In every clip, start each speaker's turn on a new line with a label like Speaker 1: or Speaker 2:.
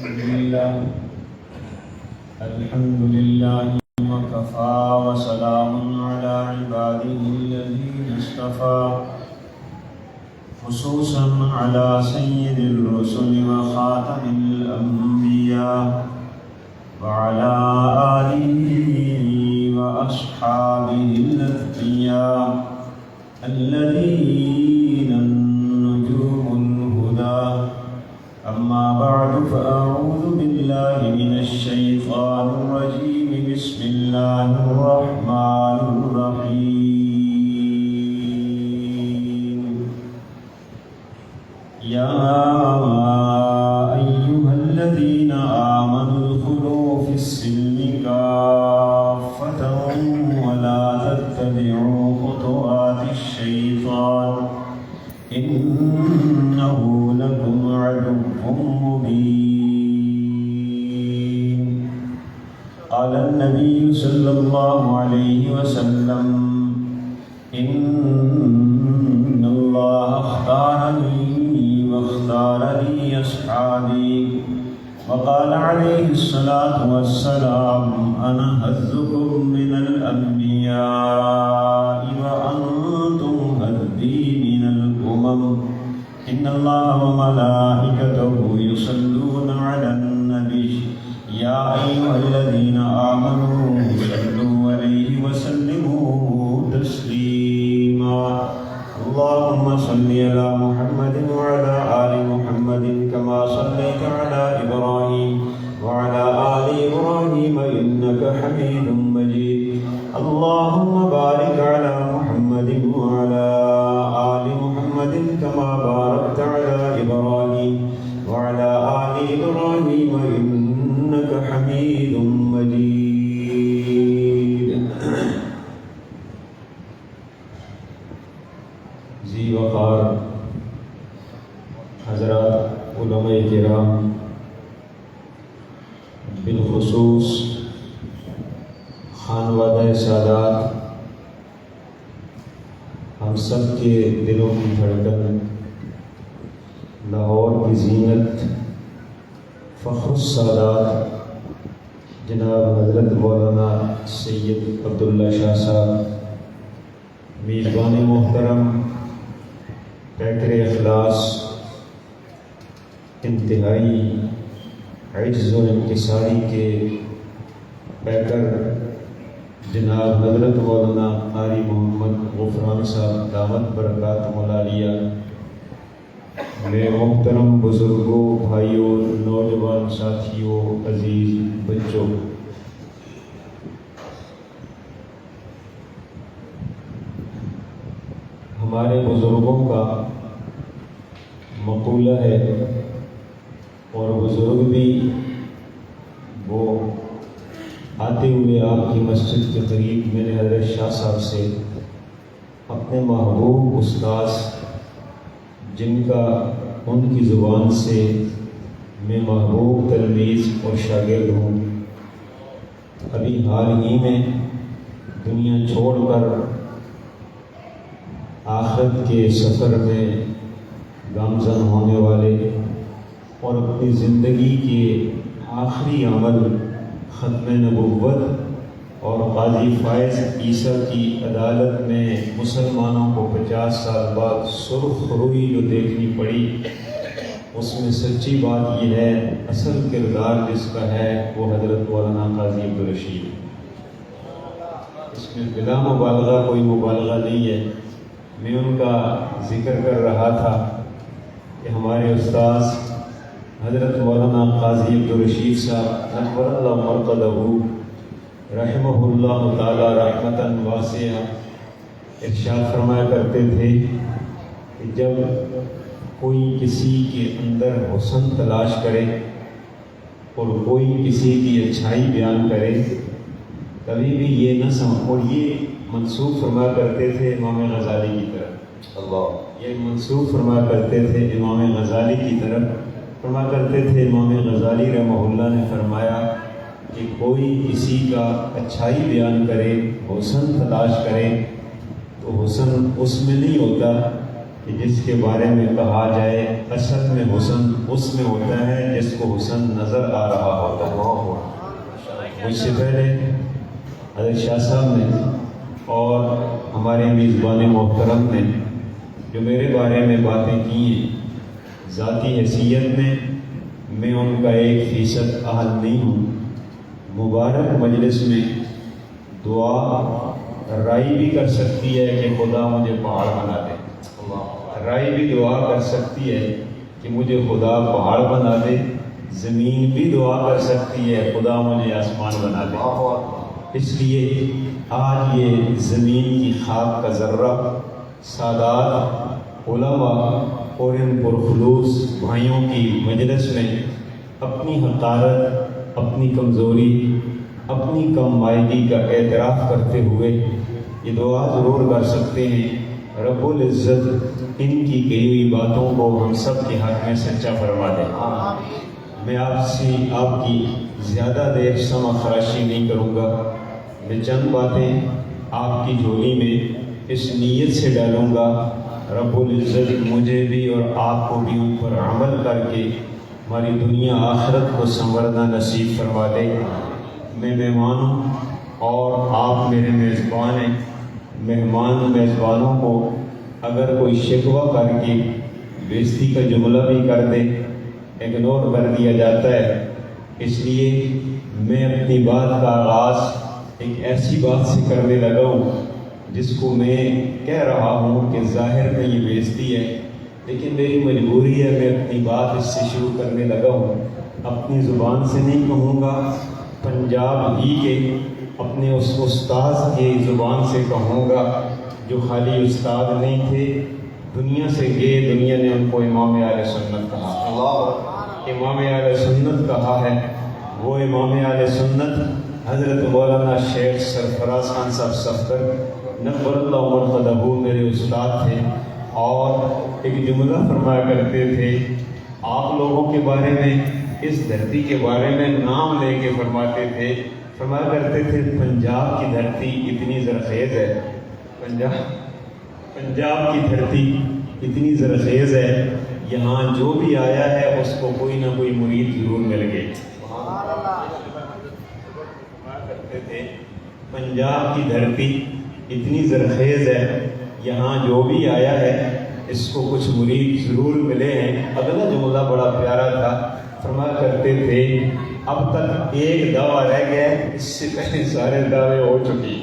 Speaker 1: الحمد لله وكفى وسلام على عباده الذين اصطفى خصوصا على سيد الرسل وخاتم الأنبياء وعلى آله وأصحابه الأتقياء الذين النجوم الهدى. أما بعد فأعوذ بالله من الشيطان الرجيم. بسم الله الرحمن الرحيم. يا أيها الذين آمنوا ادخلوا في السلم كافة ولا تتبعوا خطوات الشيطان إنه لكم عدو مبين. قال النبي صلى الله عليه وسلم إن الله اختارني واختار لي أصحابي وقال عليه الصلاة والسلام أنا هزكم من الأنبياء وأنتم هزي من الأمم. إن الله وملائكته يصلون على النبي يا أيها الذين آمنوا صلوا عليه وسلموا تسليما. اللهم صل على محمد وعلى آل محمد كما صليت على إبراهيم وعلى آل إبراهيم إنك حميد مجيد. اللهم بارك على محمد وعلى آل محمد كما باركت على إبراهيم وعلى آل إبراهيم إنك حميد مجيد. ذی وقار حضرات علماء کرام، بالخصوص خانوادہ سادات، ہم سب کے دلوں کی دھڑکن، لاہور کی زینت، فخر السادات جناب حضرت مولانا سید عبداللہ شاہ صاحب، میزبان محترم، پیکر اخلاص، انتہائی عجز و انکساری کے پیکر جناب حضرت مولانا قاری محمد غفران صاحب دامت برکاتہم العالیہ، میرے محترم بزرگوں، بھائیوں، نوجوان ساتھیوں، عزیز بچوں، ہمارے بزرگوں کا مقولہ ہے، اور بزرگ بھی وہ آتے ہوئے آپ کی مسجد کے قریب میرے حضرت شاہ صاحب سے اپنے محبوب استاذ، جن کا ان کی زبان سے میں محبوب تلمیذ اور شاگرد ہوں، ابھی حال ہی میں دنیا چھوڑ کر آخرت کے سفر میں گامزن ہونے والے اور اپنی زندگی کے آخری عمل ختم نبوت اور قاضی فائز عیسیٰ کی عدالت میں مسلمانوں کو 50 سال بعد سرخ روئی جو دیکھنی پڑی، اس میں سچی بات یہ ہے، اصل کردار جس کا ہے وہ حضرت مولانا قاضی عبدالرشید۔ اس میں بلا مبالغہ کوئی مبالغہ نہیں ہے۔ میں ان کا ذکر کر رہا تھا کہ ہمارے استاذ حضرت مولانا قاضی عبدالرشید صاحب نور اللہ مرقدہ رحمہ اللہ تعالی رحمتاً واسعہ ارشاد فرمایا کرتے تھے کہ جب کوئی کسی کے اندر حسن تلاش کرے اور کوئی کسی کی اچھائی بیان کرے، کبھی بھی یہ نہ سمجھ، اور یہ منسوب فرمایا کرتے تھے امام غزالی کی طرف، اللہ یہ منسوب فرمایا کرتے تھے امام غزالی کی طرف، فرمایا کرتے تھے امام غزالی رحمہ اللہ نے فرمایا کہ کوئی کسی کا اچھائی بیان کرے، حسن تلاش کرے، تو حسن اس میں نہیں ہوتا کہ جس کے بارے میں کہا جائے اصل میں حسن اس میں ہوتا ہے جس کو حسن نظر آ رہا ہوتا ہے۔ مجھ سے پہلے حضرت شاہ صاحب نے اور ہمارے میزبان محترم نے جو میرے بارے میں باتیں کی ہیں، ذاتی حیثیت میں ان کا 1% اہل نہیں ہوں۔ مبارک مجلس میں دعا رائی بھی کر سکتی ہے کہ خدا مجھے پہاڑ بنا دے، رائی بھی دعا کر سکتی ہے کہ مجھے خدا پہاڑ بنا دے، زمین بھی دعا کر سکتی ہے خدا مجھے آسمان بنا دے۔ اس لیے آج یہ زمین کی خاک کا ذرہ سادات علماء اور ان پرخلوص بھائیوں کی مجلس میں اپنی حقارت، اپنی کمزوری، اپنی کم مائگی کا اعتراف کرتے ہوئے یہ دعا ضرور کر سکتے ہیں، رب العزت ان کی کہی ہوئی باتوں کو ہم سب کے حق میں سچا فرما دے۔ میں آپ کی زیادہ دیر سمع خراشی نہیں کروں گا، میں چند باتیں آپ کی جھولی میں اس نیت سے ڈالوں گا رب العزت مجھے بھی اور آپ کو بھی ان پر عمل کر کے ہماری دنیا آخرت کو سنورنا نصیب فرما دے۔ میں مہمان ہوں اور آپ میرے میزبان ہیں۔ میزبانوں کو اگر کوئی شکوہ کر کے بےزتی کا جملہ بھی کر دے، اگنور کر دیا جاتا ہے۔ اس لیے میں اپنی بات کا آغاز ایک ایسی بات سے کرنے لگا ہوں جس کو میں کہہ رہا ہوں کہ ظاہر میں یہ بےزتی ہے، لیکن میری مجبوری ہے، میں اپنی بات اس سے شروع کرنے لگا ہوں۔ اپنی زبان سے نہیں کہوں گا، پنجاب ہی کے اپنے اس استاد کی زبان سے کہوں گا جو خالی استاد نہیں تھے، دنیا سے گئے، دنیا نے ان کو امام اہل سنت کہا۔ امام اہل سنت کہا ہے، وہ امام اہل سنت حضرت مولانا شیخ سرفراز خان صاحب صفدر نبر اللہ عمر قدہ میرے استاد تھے، اور ایک جملہ فرمایا کرتے تھے آپ لوگوں کے بارے میں، اس دھرتی کے بارے میں نام لے کے فرماتے تھے، فرمایا کرتے تھے پنجاب کی دھرتی اتنی زرخیز ہے، پنجاب کی دھرتی اتنی زرخیز ہے، یہاں جو بھی آیا ہے اس کو کوئی نہ کوئی مرید ضرور مل گئے۔ کرتے تھے پنجاب کی دھرتی اتنی زرخیز ہے، یہاں جو بھی آیا ہے اس کو کچھ مرید ضرور ملے ہیں۔ اگلا جملہ بڑا پیارا تھا، فرمایا کرتے تھے اب تک ایک دعویٰ رہ گیا ہے، اس سے پہلے سارے دعوے ہو چکی،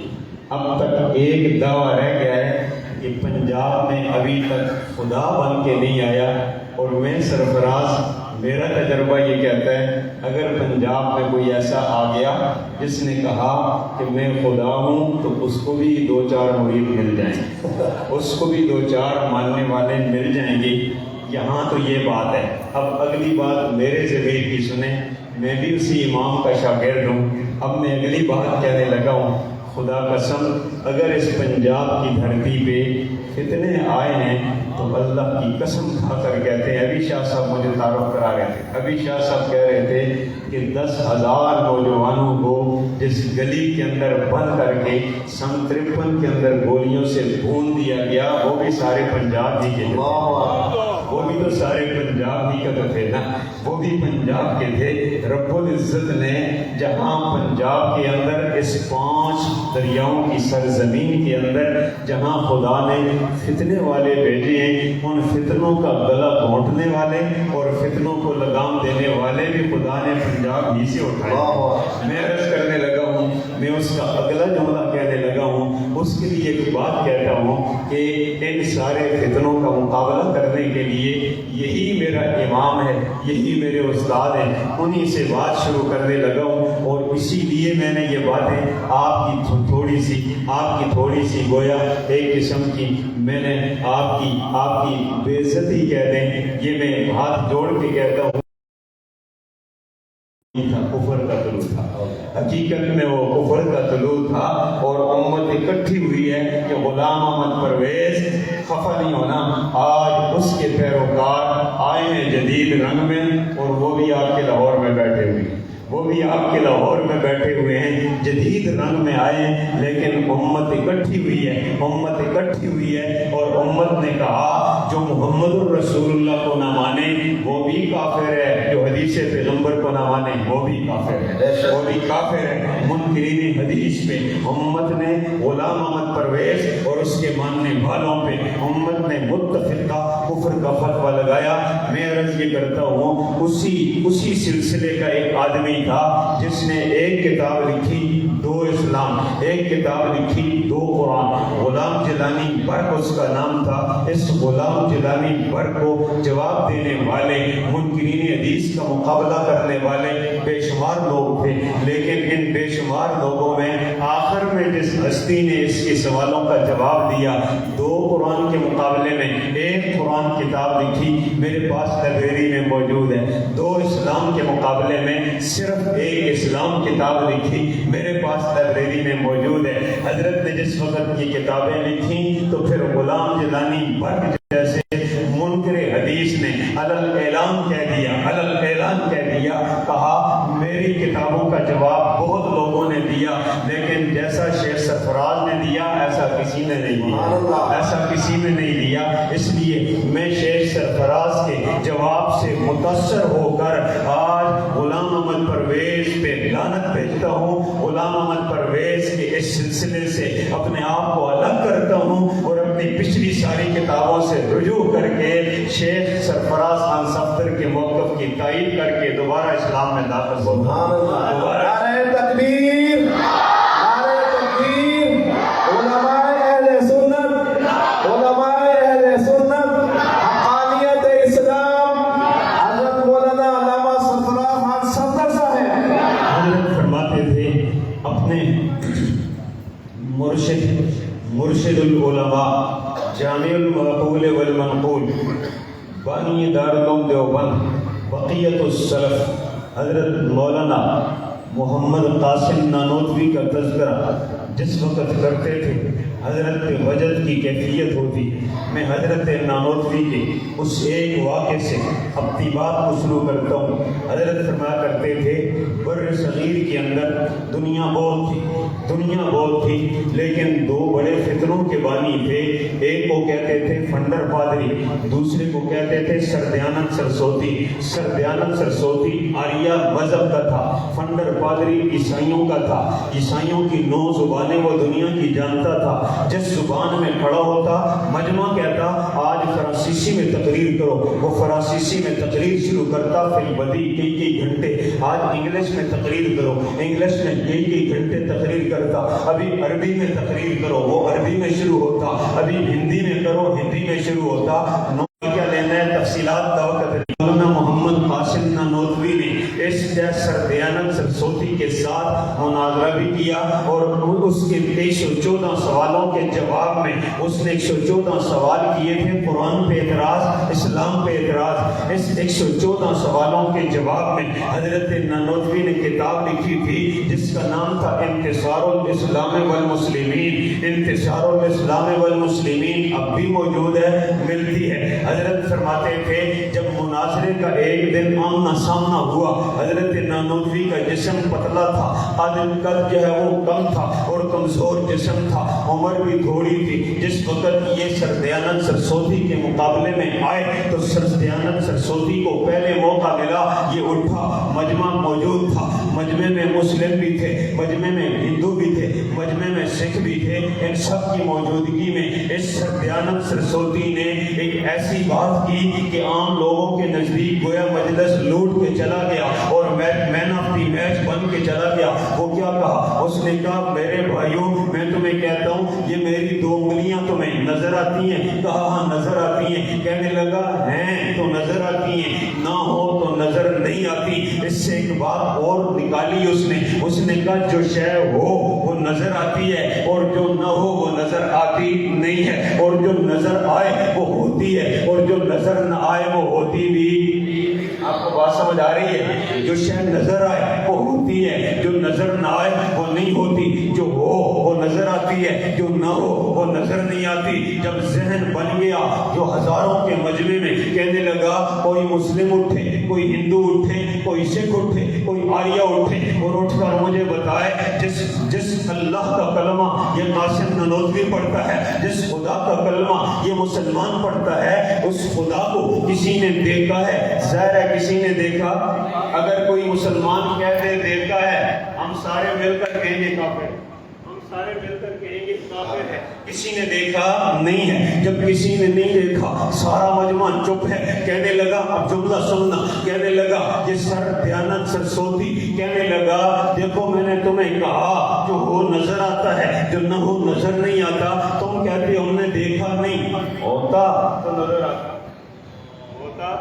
Speaker 1: اب تک ایک دعویٰ رہ گیا ہے کہ پنجاب میں ابھی تک خدا بن کے نہیں آیا، اور میں سرفراز میرا تجربہ یہ کہتا ہے اگر پنجاب میں کوئی ایسا آ گیا جس نے کہا کہ میں خدا ہوں تو اس کو بھی 2-4 مرید مل جائیں، اس کو بھی 2-4 ماننے والے مل جائیں گے۔ یہاں تو یہ بات ہے۔ اب اگلی بات میرے ضمیر کی سنیں، میں بھی اسی امام کا شاگرد ہوں۔ اب میں اگلی بات کہنے لگا ہوں، خدا قسم اگر اس پنجاب کی دھرتی پہ فتنے آئے ہیں تو اللہ کی قسم کھا کر کہتے ہیں، ابھی شاہ صاحب مجھے تعارف کرا رہے تھے، ابھی شاہ صاحب کہہ رہے تھے کہ 10,000 نوجوانوں کو جس گلی کے اندر بند کر کے سن 53 کے اندر گولیوں سے بھون دیا گیا، وہ بھی سارے پنجاب ہی کے تھے، وہ بھی تو سارے پنجاب ہی کا تو تھے نا، وہ بھی پنجاب کے تھے۔ رب العزت نے جہاں پنجاب کے اندر اس 5 دریاؤں کی سرزمین کے اندر جہاں خدا نے فتنے والے بھیجے ہیں، ان فتنوں کا گلا گھونٹنے والے اور فتنوں کو لگام دینے والے بھی خدا نے پنجاب ہی سے اٹھائے۔ میں عرض کرنے لگا ہوں، میں اس کا اگلا جملہ کہنے لگا ہوں، اس کے لیے ایک بات کہتا ہوں کہ ان سارے فتنوں کا مقابلہ کرنے کے لیے یہی میرا امام ہے، یہی میرے استاد ہیں، انہی سے بات شروع کرنے لگا ہوں، اور اسی لیے میں نے یہ باتیں آپ کی تھوڑی سی گویا ایک قسم کی میں نے آپ کی بے عزتی کہہ دیں، یہ میں ہاتھ جوڑ کے کہتا ہوں تھا، کفر کا طلوع تھا، حقیقت میں وہ کفر کا طلوع تھا، اور امت اکٹھی ہوئی ہے کہ غلام احمد پرویز خفا نہیں ہونا، آج اس کے پیروکار آئے ہیں جدید رنگ میں، اور وہ بھی آپ کے لاہور میں بیٹھے ہوئے ہیں، وہ بھی آپ کے لاہور میں بیٹھے ہوئے ہیں، جدید رنگ میں آئے ہیں، لیکن امت اکٹھی ہوئی ہے، امت اکٹھی ہوئی ہے، اور امت نے کہا جو محمد الرسول اللہ کو نہ مانے وہ بھی کافر ہے، جو حدیث پیغمبر کو نہ مانے وہ بھی کافر ہے، وہ بھی کافر ہے۔ منکرین حدیث پہ امت نے غلام احمد پرویز اور اس کے ماننے والوں پہ امت نے متفقہ کفر کا فتویٰ لگایا۔ میں عرض یہ کرتا ہوں، اسی سلسلے کا ایک آدمی تھا جس نے ایک کتاب لکھی دو اسلام، ایک کتاب لکھی دو قرآن، غلام جیلانی برق اس کا نام تھا۔ اس غلام جیلانی برق کو جواب دینے والے، منکرین حدیث کا مقابلہ کرنے والے بے شمار لوگ تھے، لیکن ان بے شمار لوگوں میں آخر میں جس ہستی نے اس کے سوالوں کا جواب دیا، دو قرآن کے مقابلے میں ایک قرآن کتاب لکھی، میرے پاس لائبریری میں موجود ہے، دو اسلام کے مقابلے میں صرف ایک اسلام کتاب لکھی، میرے پاس لائبریری میں موجود ہے۔ حضرت نے جس وقت یہ کتابیں لکھی تو پھر غلام جیلانی برق جیسے منکر حدیث نے علل اعلان کہہ دیا، کہا میری کتابوں کا جواب بہت لوگوں نے دیا، لیکن جیسا شیخ سرفراز نے دیا ایسا کسی نے نہیں دیا، اس لیے میں شیخ سرفراز کے جواب سے متاثر ہو کر آج غلام احمد پرویز پہ لعنت بھیجتا ہوں، غلام احمد پرویز کے اس سلسلے سے اپنے آپ کو الگ کرتا ہوں، اور اپنی پچھلی ساری کتابوں سے رجوع کر کے شیخ سرفراز خان صفدر کے موقف کی تائید کر کے دوبارہ اسلام میں داخل ہوتا ہوں۔
Speaker 2: نعرہ تکبیر، نعرہ تکبیر، علماء اہل سنت، حقانیت اسلام، حضرت مولانا علامہ سرفراز خان صفدر صاحب۔
Speaker 1: حضرت فرماتے تھے اپنے مرشد العلماء، جامع المعقول والمنقول، بانی دارالعلوم دیوبند، بقیت السلف، حضرت مولانا محمد قاسم نانوتوی کا تذکرہ جس وقت کرتے تھے حضرت وجد کی کیفیت ہوتی۔ میں حضرت نانوتوی کے اس ایک واقعے سے اپنی بات کو شروع کرتا ہوں۔ حضرت فرمایا کرتے تھے بر صغیر کے اندر دنیا بہت تھی، لیکن دو بڑے فتنوں کے بانی تھے، ایک کو کہتے تھے فنڈر پادری، دوسرے کو کہتے تھے سردیانند سرسوتی آریہ مذہب کا تھا، فنڈر پادری عیسائیوں کا تھا، عیسائیوں کی 9 زبانیں وہ دنیا کی جانتا تھا، جس زبان میں کھڑا ہوتا مجمع کہتا آج فرانسیسی میں تقریر کرو، وہ فرانسیسی میں تقریر شروع کرتا، پھر بدی کئی گھنٹے، آج انگلش میں تقریر کرو، انگلش میں کئی گھنٹے تقریر کرتا، ابھی عربی میں تقریر کرو، وہ عربی میں شروع ہوتا، ابھی ہندی میں کرو، ہندی میں شروع ہوتا۔ کیا لینا ہے تفصیلات کا وقت۔ مولانا محمد قاسم نانوتوی نے اس سردیانند سرسوتی کے ساتھ مناظرہ بھی کیا، اور اس کے 114 سوالوں کے جواب میں اس نے 114 سوال کیے تھے، قرآن پہ اعتراض، اسلام پہ اعتراض۔ اس 114 سوالوں کے جواب میں حضرت نانوتوی نے کتاب لکھی تھی جس کا نام تھا انتصار الاسلام والمسلمین، اب بھی موجود ہے، ملتی ہے۔ حضرت فرماتے تھے جب مناظرے کا ایک دن آمنا سامنا ہوا، حضرت نانوتوی کا جسم پتلا تھا، قد جو ہے وہ کم تھا اور کمزور جسم تھا، عمر بھی تھوڑی تھی۔ جس وقت یہ سردیانند سرسوتی کے مقابلے میں آئے تو سردیانند سرسوتی کو پہلے موقع ملا، یہ اٹھا، مجمع موجود تھا، مجمع میں مسلم بھی تھے، مجمع میں ہندو بھی تھے، مجمع میں سکھ بھی تھے، ان سب کی موجودگی میں اس سردیانند سرسوتی نے ایک ایسی بات کی کہ عام لوگوں کے نزدیک گویا مجلس لوٹ کے چلا گیا اور مین آف دی میچ بن کے چلا گیا۔ وہ کیا کہا؟ اس نے کہا میرے بھائیوں میں تمہیں کہتا ہوں یہ میری 2 انگلیاں تمہیں نظر آتی ہیں؟ کہا ہاں نظر آتی ہیں۔ کہنے لگا ہیں تو نظر آتی ہیں، نہ ہو تو نظر نہیں آتی۔ اس سے ایک بات اور نکالی اس نے کہا جو شے ہو وہ نظر آتی ہے اور جو نہ ہو وہ نظر آتی نہیں ہے، اور جو نظر آئے وہ ہوتی ہے اور جو نظر نہ آئے وہ ہوتی بھی۔ آپ کو بات سمجھ آ رہی ہے؟ جو شے نظر آئے وہ ہوتی ہے، جو نظر نہ آئے وہ نہیں ہوتی، جو ہو وہ نظر آتی آتی ہے، جو نہ ہو وہ نظر نہیں آتی۔ جب ذہن بن گیا جو ہزاروں کے مجمع میں کہنے لگا کوئی مسلم اٹھے، کوئی ہندو اٹھے، کوئی سکھ اٹھے، کوئی آریہ اٹھے اور اٹھ کر مجھے بتائے جس اللہ کا کلمہ یہ قاسم نانوتوی پڑھتا ہے، جس خدا کا کلمہ یہ مسلمان پڑھتا ہے، اس خدا کو کسی نے دیکھا ہے؟ ظاہر ہے کسی نے دیکھا۔ اگر کوئی مسلمان کہہ دے دیکھا ہے، ہم سارے مل کر کہیں گے کافر، ہم سارے مل کر کہیں گے کافر ہے۔ کسی نے دیکھا نہیں ہے۔ جب کسی نے نہیں دیکھا، سارا مجمع چپ ہے۔ کہنے لگا، اب جملہ سننا، کہنے لگا یہ سر دیانت سرسوتی کہنے لگا دیکھو میں نے تمہیں کہا جو ہو نظر آتا ہے، جو نہ ہو نظر نہیں آتا۔ تم کہتے ہم نے دیکھا نہیں، ہوتا تو نظر آتا، ہوتا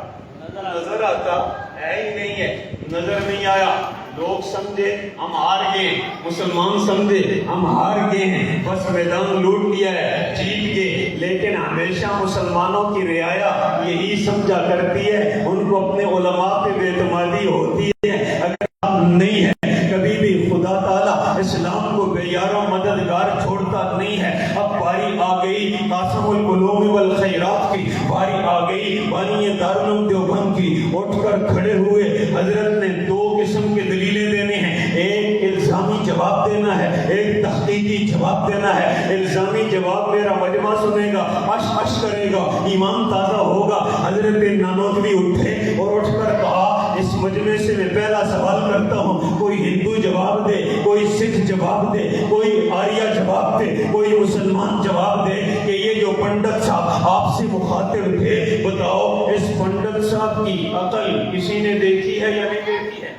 Speaker 1: نظر آتا، ہے ہی نہیں ہے، نظر نہیں آیا۔ لوگ سمجھے ہم ہار گئے، مسلمان سمجھے ہم ہار گئے ہیں، بس میدان لوٹ لیا ہے، جیت گئے۔ لیکن ہمیشہ مسلمانوں کی رعایا یہی سمجھا کرتی ہے، ان کو اپنے علماء پہ بے اعتمادی ہوتی ہے۔ اگر نہیں ہے کبھی بھی خدا تعالیٰ اسلام کو بے یار و مددگار چھوڑتا نہیں ہے۔ اب باری آ گئی قاسم العلوم والخیرات کی، باری آ گئی بانی دارالعلوم دیوبند کی۔ اٹھ کر کھڑے ہوئے حضرت نے دو قسم کے دلیلیں دینے ہیں، ایک الزامی جواب دینا ہے، ایک تحقیقی جواب دینا ہے۔ الزامی جواب میرا مجمع سنے گا، اش کرے گا، ایمان تازہ ہوگا۔ حضرت نانوتوی اٹھے اور اٹھ کر کہا اس مجمع سے میں پہلا سوال کرتا ہوں، کوئی ہندو جواب دے، کوئی سکھ جواب دے، کوئی آریہ جواب دے، کوئی مسلمان جواب دے کہ یہ جو پنڈت صاحب آپ سے مخاطب تھے، بتاؤ اس پنڈت صاحب کی عقل کسی نے دیکھی ہے یا نہیں دیکھی ہے؟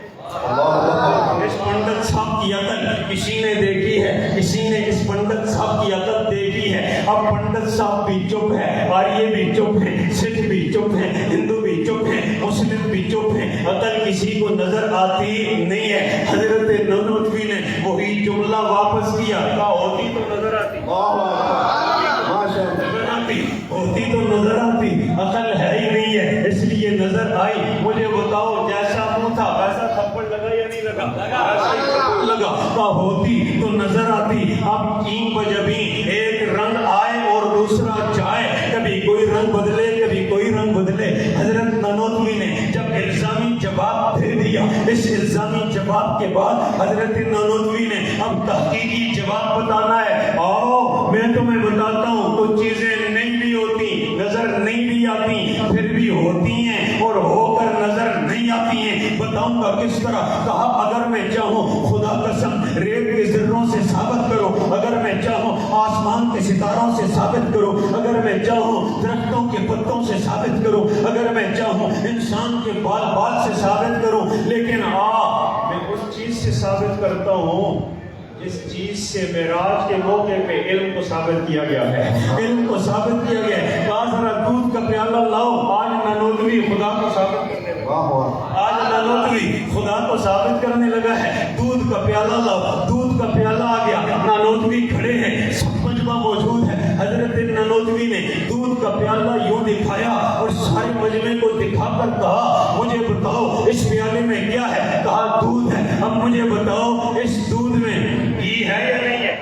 Speaker 1: اس پنڈت صاحب کی عقل کسی نے دیکھی ہے؟ کسی نے اس پنڈت صاحب کی عقل دیکھی ہے؟ اب پنڈت صاحب بھی چپ ہے، آریہ بھی چپ ہے، سکھ بھی چپ ہے، ہندو بھی چپ ہے، مسلم بھی چپ ہے، عقل کسی کو نظر آتی نہیں ہے۔ حضرت نانوتوی نے وہی جملہ واپس کیا، کہا ہوتی تو نظر آتی، نظر آتی، ہوتی تو نظر آتی، عقل ہے ہی نہیں ہے اس لیے نظر آئی۔ مجھے بتاؤ جیسا منہ تھا ویسا تھپڑ لگا یا نہیں لگا؟ ایسا ہی تھپڑ لگا، کہا ہوتی تو نظر آتی۔ اب تین بجبی ایک رنگ آئے اور دوسرا جائے، کبھی کوئی رنگ بدلے کبھی کوئی رنگ بدلے۔ حضرت نانوتوی نے جب الزامی جواب دے دیا، اس الزامی جواب کے بعد حضرت نانوتوی نے اب تحقیقی جواب بتانا ہے۔ آؤ میں تمہیں بتاتا ہوں، کچھ چیزیں نہیں بھی ہوتی، نظر نہیں بھی آتی، پھر بھی ہوتی ہیں اور ہو کر نظر نہیں آتی ہیں۔ بتاؤں گا کس طرح؟ کہا اگر میں چاہوں خدا قسم ریت کے ذروں سے ثابت کرو، اگر میں چاہوں آسمان کے ستاروں سے ثابت کرو، اگر میں چاہوں درختوں کے پتوں سے ثابت کرو، اگر میں چاہوں انسان کے بال سے ثابت کروں، لیکن میں اس چیز سے ثابت کرتا ہوں جس چیز سے معراج کے موقع پہ علم کو ثابت کیا گیا ہے، علم کو ثابت کیا گیا ہے۔ کہا ذرا دودھ کا پیالہ لاؤ، آج نانوتوی خدا کو ثابت کرنے لگا، آج نانوتوی خدا کو ثابت کرنے لگا ہے۔ دودھ کا پیالہ لاؤ، دودھ کا پیالہ آ گیا، نانوتوی کھڑے ہیں، سب مجمع موجود ہے۔ حضرت نانوتوی نے دودھ کا پیالہ یوں دکھایا اور سارے مجمع کو دکھا کر کہا مجھے بتاؤ اس پیالے میں کیا ہے؟ کہا دودھ ہے۔ اب مجھے بتاؤ اس دودھ میں گھی ہے یا نہیں ہے؟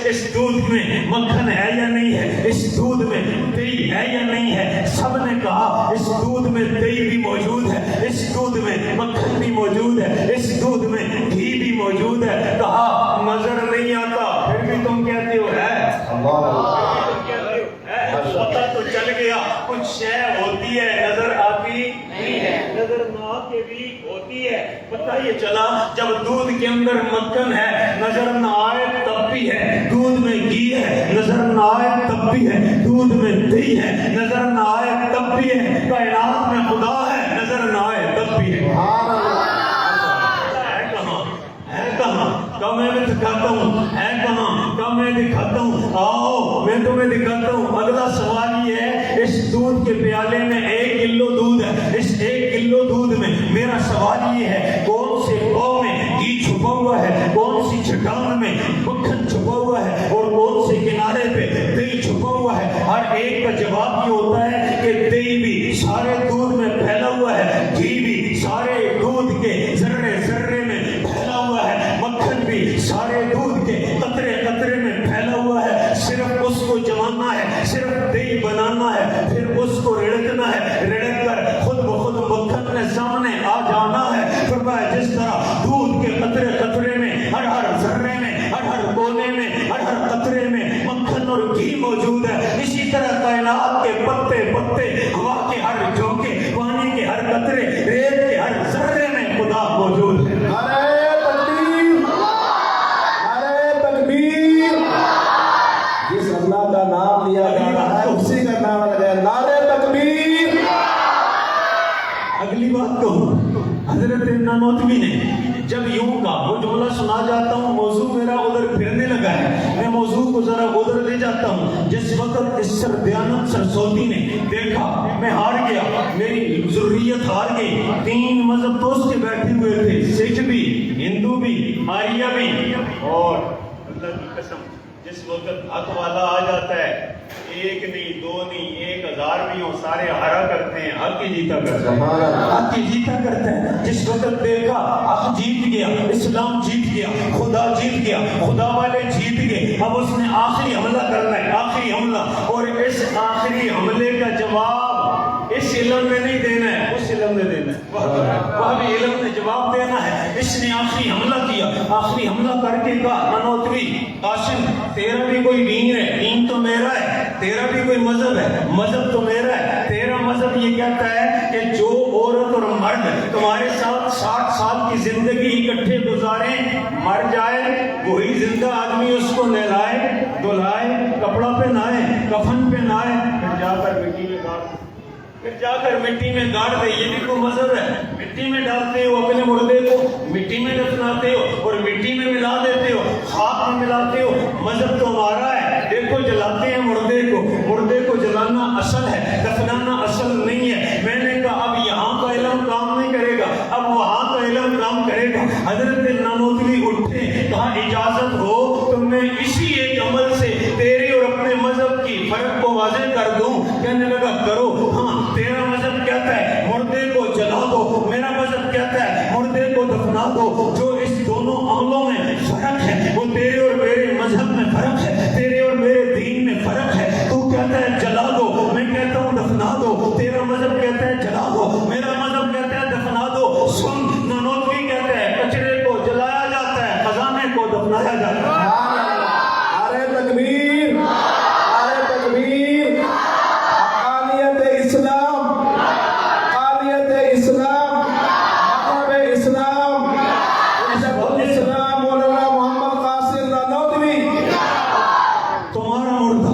Speaker 1: اس دودھ میں مکھن ہے یا نہیں ہے؟ اس دودھ میں دہی ہے یا نہیں ہے؟ سب نے کہا اس دودھ میں دہی بھی موجود ہے، اس دودھ میں مکھن بھی موجود ہے، اس دودھ میں گھی بھی موجود ہے۔ کہا نظر نہیں آتا، پھر بھی تم کہتے ہو ہے، پتہ تو چل گیا کچھ شے ہوتی ہے نظر آتی نہیں ہے، نظر نہ آتے بھی ہوتی ہے۔ پتہ یہ چلا جب دودھ کے اندر مکھن ہے نظر نہ آئے تب بھی ہے، دودھ میں گھی ہے نظر نہ آئے تب بھی ہے، دودھ میں دہی ہے نظر نہ آئے تب بھی ہے، کائنات میں خدا ہے نظر نہ آئے تب بھی ہے۔ میں دکھاتا ہوں، ہے کہاں کا میں دکھاتا ہوں، آؤ میں تمہیں دکھاتا ہوں۔ اگلا سوال یہ ہے اس دودھ کے پیالے میں 1 کلو دودھ ہے، اس 1 کلو دودھ میں میرا سوال یہ ہے کون سے پاؤں میں گھی چھپا ہوا ہے، کون سی چٹان میں مکھن چھپا ہوا ہے اور کون سے کنارے پہ دہی چھپا ہوا ہے؟ ہر ایک کا جواب یہ ہوتا ہے کہ دہی بھی سارے دودھ میں پھیلا ہوا ہے، گھی بھی سارے دودھ کے ذرے ذرے میں پھیلا ہوا ہے، مکھن بھی سارے دودھ کے قطرے حضرت نانوتوی نے جب یوں کا وہ جملہ سنا جاتا ہوں، موضوع میرا ادھر پھرنے لگا ہے، میں موضوع کو ذرا ادھر لے جاتا ہوں. جس وقت اس سردیانت سرسوتی نے دیکھا میں ہار گیا، میری ضروریت ہار گئی، 3 مذہب دوست کے بیٹھے ہوئے تھے، سکھ بھی، ہندو بھی، آریہ بھی، اور اللہ کی قسم جس وقت حق والا آ جاتا ہے، 1 نہیں 2 نہیں 1000 بھی ہوں، سارے ہرا کرتے ہیں، حق ہی جیتا کرتا ہے، حق ہی جیتا کرتا ہے. جس وقت دیکھا حق جیت گیا، اسلام جیت گیا، خدا جیت گیا، خدا والے جیت گئے، اب اس نے آخری حملہ کرنا ہے، آخری حملہ، اور اس آخری حملے کا جواب اس علم میں نہیں دینا ہے، اس علم میں دینا ہے، وہ بھی علم نے جواب دینا ہے. اس نے آخری حملہ کیا، آخری حملہ کر کے کہا نانوتوی قاسم تیرا بھی کوئی دین ہے، دین تو میرا ہے، تیرا بھی کوئی مذہب ہے، مذہب تو میرا ہے. تیرا مذہب یہ کہتا ہے کہ جو عورت اور مرد تمہارے ساتھ 60 سال کی زندگی اکٹھے گزاریں، مر جائے وہی زندہ آدمی اس کو نہلائے دھلائے، کپڑا پہنائے، کفن پہنائے، پھر جا کر مٹی میں گاڑ دے، پھر جا کر مٹی میں گاڑ دے. یہ بھی کوئی مذہب ہے؟ مٹی میں ڈالتے ہو اپنے مردے کو، مٹی میں دفناتے ہو اور مٹی میں ملا دیتے ہو، خاک میں ملاتے ہو. مذہب تو ہمارا ہے، دیکھو جلاتے ہیں مردے کو، مردے کو جلانا اصل ہے، دفنانا اصل نہیں ہے. میں نے کہا اب یہاں کا علم کام نہیں کرے گا، اب وہاں کا علم کام کرے گا. حضرت نانوتوی اٹھے، کہا اجازت ہو تو میں اسی ایک عمل سے تیرے اور اپنے مذہب کی فرق کو واضح کر دوں. کہنے لگا کرو. ہاں تیرا مذہب کہتا ہے مردے کو جلا دو، میرا مذہب کہتا ہے مردے کو دفنا دو. جو اس دونوں عملوں میں فرق ہے وہ تیرے اور میرے مذہب میں فرق ہے، تیرے اور میرے دین میں فرق ہے. تو کہتا ہے جلا دو، میں کہتا ہوں دفنا دو. تیرا مذہب کہتا ہے جلا دو، میرا مذہب کہتا ہے دفنا دو. سن، نانوتوی کہتا ہے کچرے کو جلایا جاتا ہے، خزانے کو دفنایا جاتا ہے.
Speaker 2: نعرہ تکبیر، نعرہ تکبیر. حقانیت اسلام، حقانیت اسلام، مذہب اسلام، عزت اسلام، مولانا محمد قاسم نانوتوی.
Speaker 1: تمہارا مردہ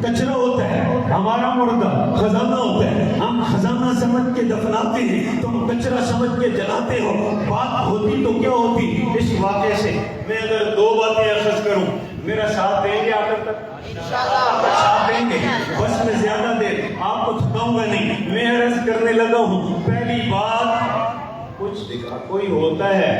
Speaker 1: کچرا ہوتا ہے، ہمارا مردہ خزانہ ہوتا ہے. ہم خزانہ سمجھ کے دفناتے ہیں، تم کچرا سمجھ کے جلاتے ہو. بات ہوتی تو کیا ہوتی اس واقعے سے؟ میں اگر 2 باتیں اخذ کروں، میرا ساتھ دیں گے آخر تک؟ ساتھ دیں گے. بس میں زیادہ دیر آپ کو تھکاؤں گا نہیں. میں عرض کرنے لگا ہوں، پہلی بات کچھ دکھا کوئی ہوتا ہے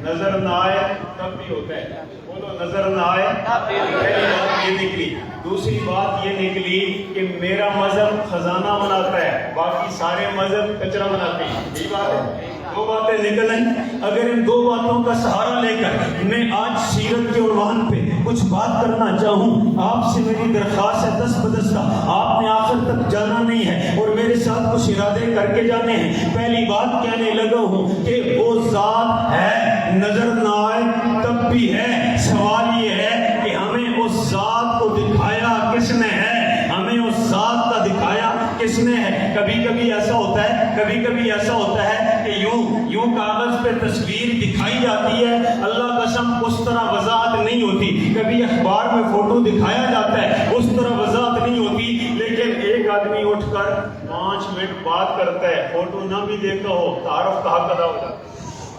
Speaker 1: نظر نہ آئے تب بھی ہوتا ہے. بولو نظر نہ آئے. پہلی بات یہ نکلی. دوسری بات یہ نکلی کہ میرا مذہب خزانہ بناتا ہے، باقی سارے مذہب کچرا بناتے ہیں. یہ بات ہے. 2 باتیں نکل آئیں. اگر ان 2 باتوں کا سہارا لے کر میں آج سیرت کے عنوان پہ کچھ بات کرنا چاہوں، آپ سے میری درخواست ہے دست بدستہ، آپ نے آخر تک جانا نہیں ہے اور میرے ساتھ کچھ ارادے کر کے جانے ہیں. پہلی بات کہنے لگا ہوں کہ وہ ذات ہے، نظر نہ آئے تب بھی ہے. سوال یہ ہے کہ ہمیں اس ذات کو دکھایا کس نے ہے، ہمیں اس ذات کا دکھایا کس نے ہے. کبھی کبھی ایسا ہوتا ہے، کبھی کبھی ایسا ہوتا ہے کہ یوں کاغذ پہ تصویر دکھائی جاتی ہے، اللہ قسم اس طرح وضاحت نہیں ہوتی. کبھی اخبار میں فوٹو دکھایا جاتا ہے، اس طرح وضاحت نہیں ہوتی. لیکن ایک آدمی اٹھ کر 5 منٹ بات کرتا ہے، فوٹو نہ بھی دیکھا ہو، تعارف کا حق ادا ہو جاتا ہے.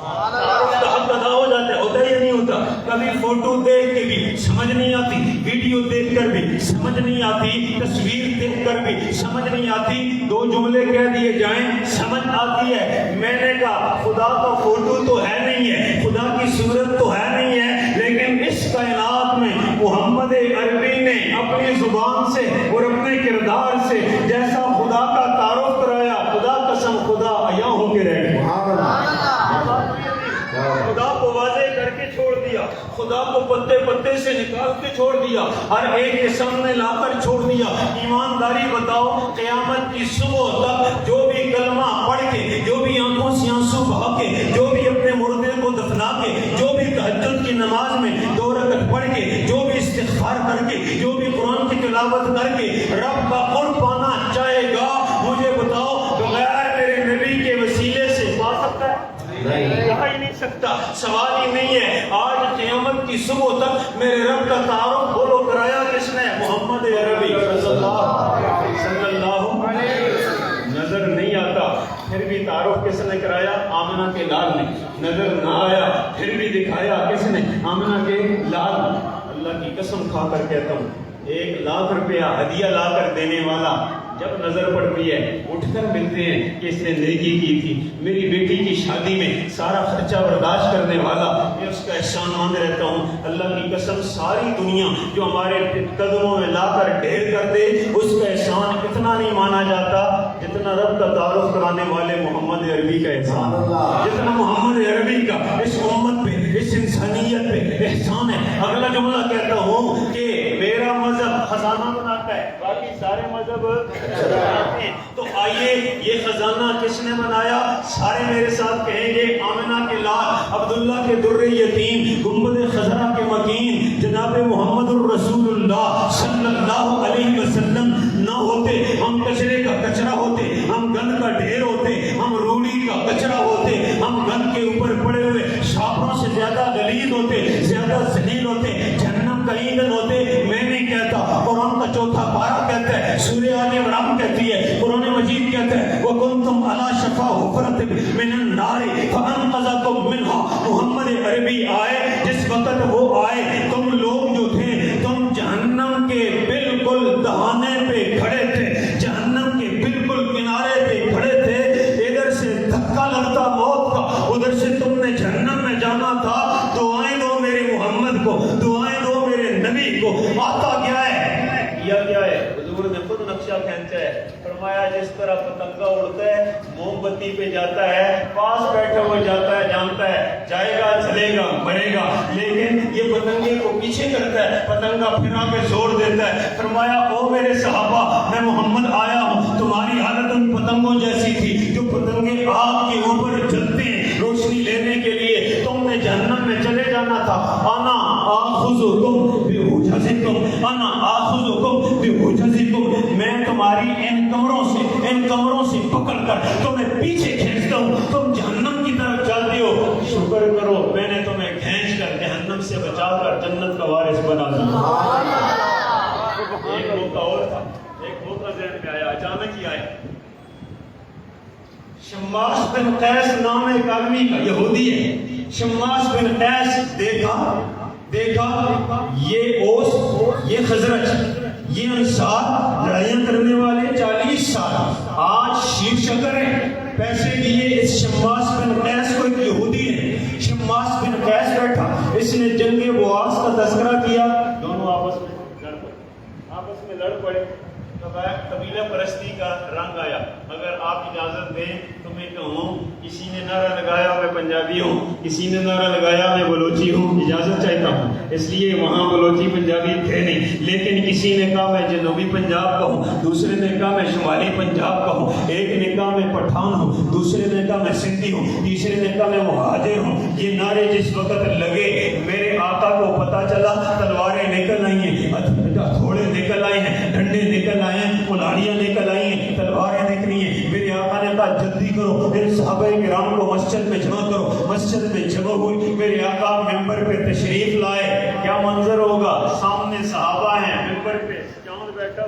Speaker 1: تعارف کا حق ادا ہو جاتا ہے. ہوتا یا نہیں ہوتا؟ کبھی فوٹو دیکھ کے بھی سمجھ نہیں آتی، ویڈیو دیکھ کر بھی سمجھ نہیں آتی، تصویر دیکھ کر بھی سمجھ نہیں آتی. 2 جملے کہہ دیے جائیں سمجھ آتی ہے. میں نے کہا خدا کا فوٹو تو ہے نہیں ہے، خدا کی صورت تو ہے نہیں ہے، لیکن اس کائنات میں محمد عربی نے اپنی زبان سے اور اپنے کردار سے جیسا خدا کا تعارف کرایا، خدا قسم خدا عیاں ہو کے رہ گیا. خدا کو واضح کر کے چھوڑ دیا، خدا کو پتے پتے سے نکال کے چھوڑ دیا، ہر ایک کے سامنے لا کر چھوڑ دیا. ایمانداری بتاؤ، قیامت کی صبح تک جو بھی کلمہ پڑھ کے، جو بھی آنکھوں سے آنسو بہا کے، جو بھی اپنے مردے کو دفنا کے، جو بھی تہجد کی نماز میں 2 رکعت پڑھ کے، جو بھی استغفار کر کے، جو بھی قرآن کی تلاوت کر کے رب کا قرب پانا چاہے گا، مجھے بتاؤ بغیر میرے نبی کے وسیلے سے پا سکتا ہے؟ کہا ہی نہیں سکتا. سوال ہی نہیں ہے. آج قیامت کی صبح تک میرے رب کا تعارف بولو کرایا کس نے؟ محمد عربی صلی اللہ. نظر نہیں آتا پھر بھی تعارف کس نے کرایا؟ آمنہ کے لال نے نظر نہ آیا پھر بھی دکھایا کس نے؟ آمنہ کے لال. اللہ کی قسم کھا کر کہتا ہوں 1,00,000 روپیہ ہدیہ لا کر دینے والا جب نظر پڑتی ہے اٹھ کر ملتے ہیں کہ اس نے نیکی کی تھی. میری بیٹی کی شادی میں سارا خرچہ برداشت کرنے والا میں اس کا احسان مند رہتا ہوں. اللہ کی قسم ساری دنیا جو ہمارے قدموں میں لا کر ڈھیر کر دے اس کا احسان اتنا نہیں مانا جاتا جتنا رب کا تعارف کرانے والے محمد عربی کا احسان, جتنا محمد عربی کا اس امت پہ اس انسانیت پہ احسان ہے. اگلا جملہ کہتا ہوں کہ میرا مذہب خزانہ بناتا ہے باقی سارے مذہب ہیں. تو آئیے یہ خزانہ کس نے بنایا؟ سارے میرے ساتھ کہیں گے آمنہ کے لال, عبداللہ کے در یتیم, گنبد خضرا کے مکین جناب محمد الرسول اللہ صلی اللہ علیہ وسلم نہ ہوتے ہم کچرے کا کچرا ہوتے, ہم گند کا ڈھیر ہوتے, ہم روڑی کا کچرا ہوتے, ہم گند کے اوپر پڑے ہوئے شاخوں سے زیادہ غلیظ ہوتے, زیادہ ذلیل ہوتے, جہنم کا ایندھن ہوتے. میں نہیں کہتا, قرآن کا 4واں پارہ کہتا ہے, سورہ آل عمران کہتی ہے, قرآن مجید کہتا ہے وَكُنْتُمْ عَلَى شَفَا حُفْرَةٍ مِنَ النَّارِ فَأَنْقَذَكُم مِّنْهَا. محمد عربی آئے جس وقت وہ آئے تم لوگ جو تھے تم جہنم کے بالکل دہانے پہ کھڑے تھے, جہنم کے بالکل کنارے پہ کھڑے تھے. ادھر سے دھکا لگتا موت کا, ادھر سے تم نے جہنم میں جانا تھا. دعائیں دو میرے محمد کو, دعائیں دو میرے نبی کو. آتا کیا ہے, کیا ہے؟ حضور نے خود نقشہ کھینچا ہے, فرمایا جس طرح پتنگا اڑتا ہے موم بتی پہ جاتا ہے, پاس بیٹھا ہوا جاتا ہے, جانتا ہے جائے گا چلے گا مرے گا, لیکن یہ پتنگے کو پیچھے کرتا ہے, پتنگا پھرا کے زور دیتا ہے. فرمایا او میرے صحابہ میں محمد آیا ہوں, تمہاری حالت ان پتنگوں جیسی تھی جو پتنگے آگ کے اوپر جلتے ہیں روشنی لینے کے لیے. تم نے جہنم میں چلے جانا تھا. انا آخذکم بحجزکم, انا آخذکم بحجزکم, میں تمہاری ان کمروں سے پکڑ کر تمہیں پیچھے کھینچتا ہوں, تم جہنم کی طرف چلتے ہو. شکر کرو میں نے تمہیں کھینچ کر جہنم سے بچا کر جنت کا وارث بنا دیا. ایک موقع اور تھا, ایک موقع ذہن میں آیا, اچانک ہی آیا. شماس بن قیس نام ایک آدمی کا, یہودی ہے. شماس بن قیس دیکھا یہ اوس, یہ خزرج, یہ انصار لڑائیاں کرنے والے 40 سال آج شیر شکر ہیں. پیسے دیے اس شماس بن قیس کو, ایک یہودی ہے. شماس بن قیس بیٹھا, اس نے جنگ بواس کا تذکرہ کیا. دونوں آپس میں لڑ پڑے. قبیلہ پرستی کا رنگ آیا. اگر آپ اجازت دیں تو میں کہوں, کسی نے نعرہ لگایا میں پنجابی ہوں, کسی نے نعرہ لگایا میں بلوچی ہوں, اجازت چاہتا ہوں, اس لیے وہاں بلوچی پنجابی تھے نہیں. لیکن کسی نے کہا میں جنوبی پنجاب کا ہوں, دوسرے نے کہا میں شمالی پنجاب کا ہوں, ایک نے کہا میں پٹھان ہوں, دوسرے نے کہا میں سندھی ہوں, تیسرے نے کہا میں مہاجر ہوں. یہ نعرے جس وقت لگے میرے آقا کو پتا چلا تلواریں نکل آئی ہیں, گھوڑے نکل آئے ہیں, ڈنڈے نکل آئے ہیں, کلاڑیاں نکل آئی ہیں, تلواریں نکلی ہیں. میرے آقا نے کہا جلدی کرو, میرے صحابہ کرام کو مسجد میں جمع کرو. مسجد میں جمع ہوئی, میرے آقا ممبر پہ تشریف لائے. کیا منظر ہوگا, سامنے صحابہ ہیں, ممبر پہ چاند بیٹھا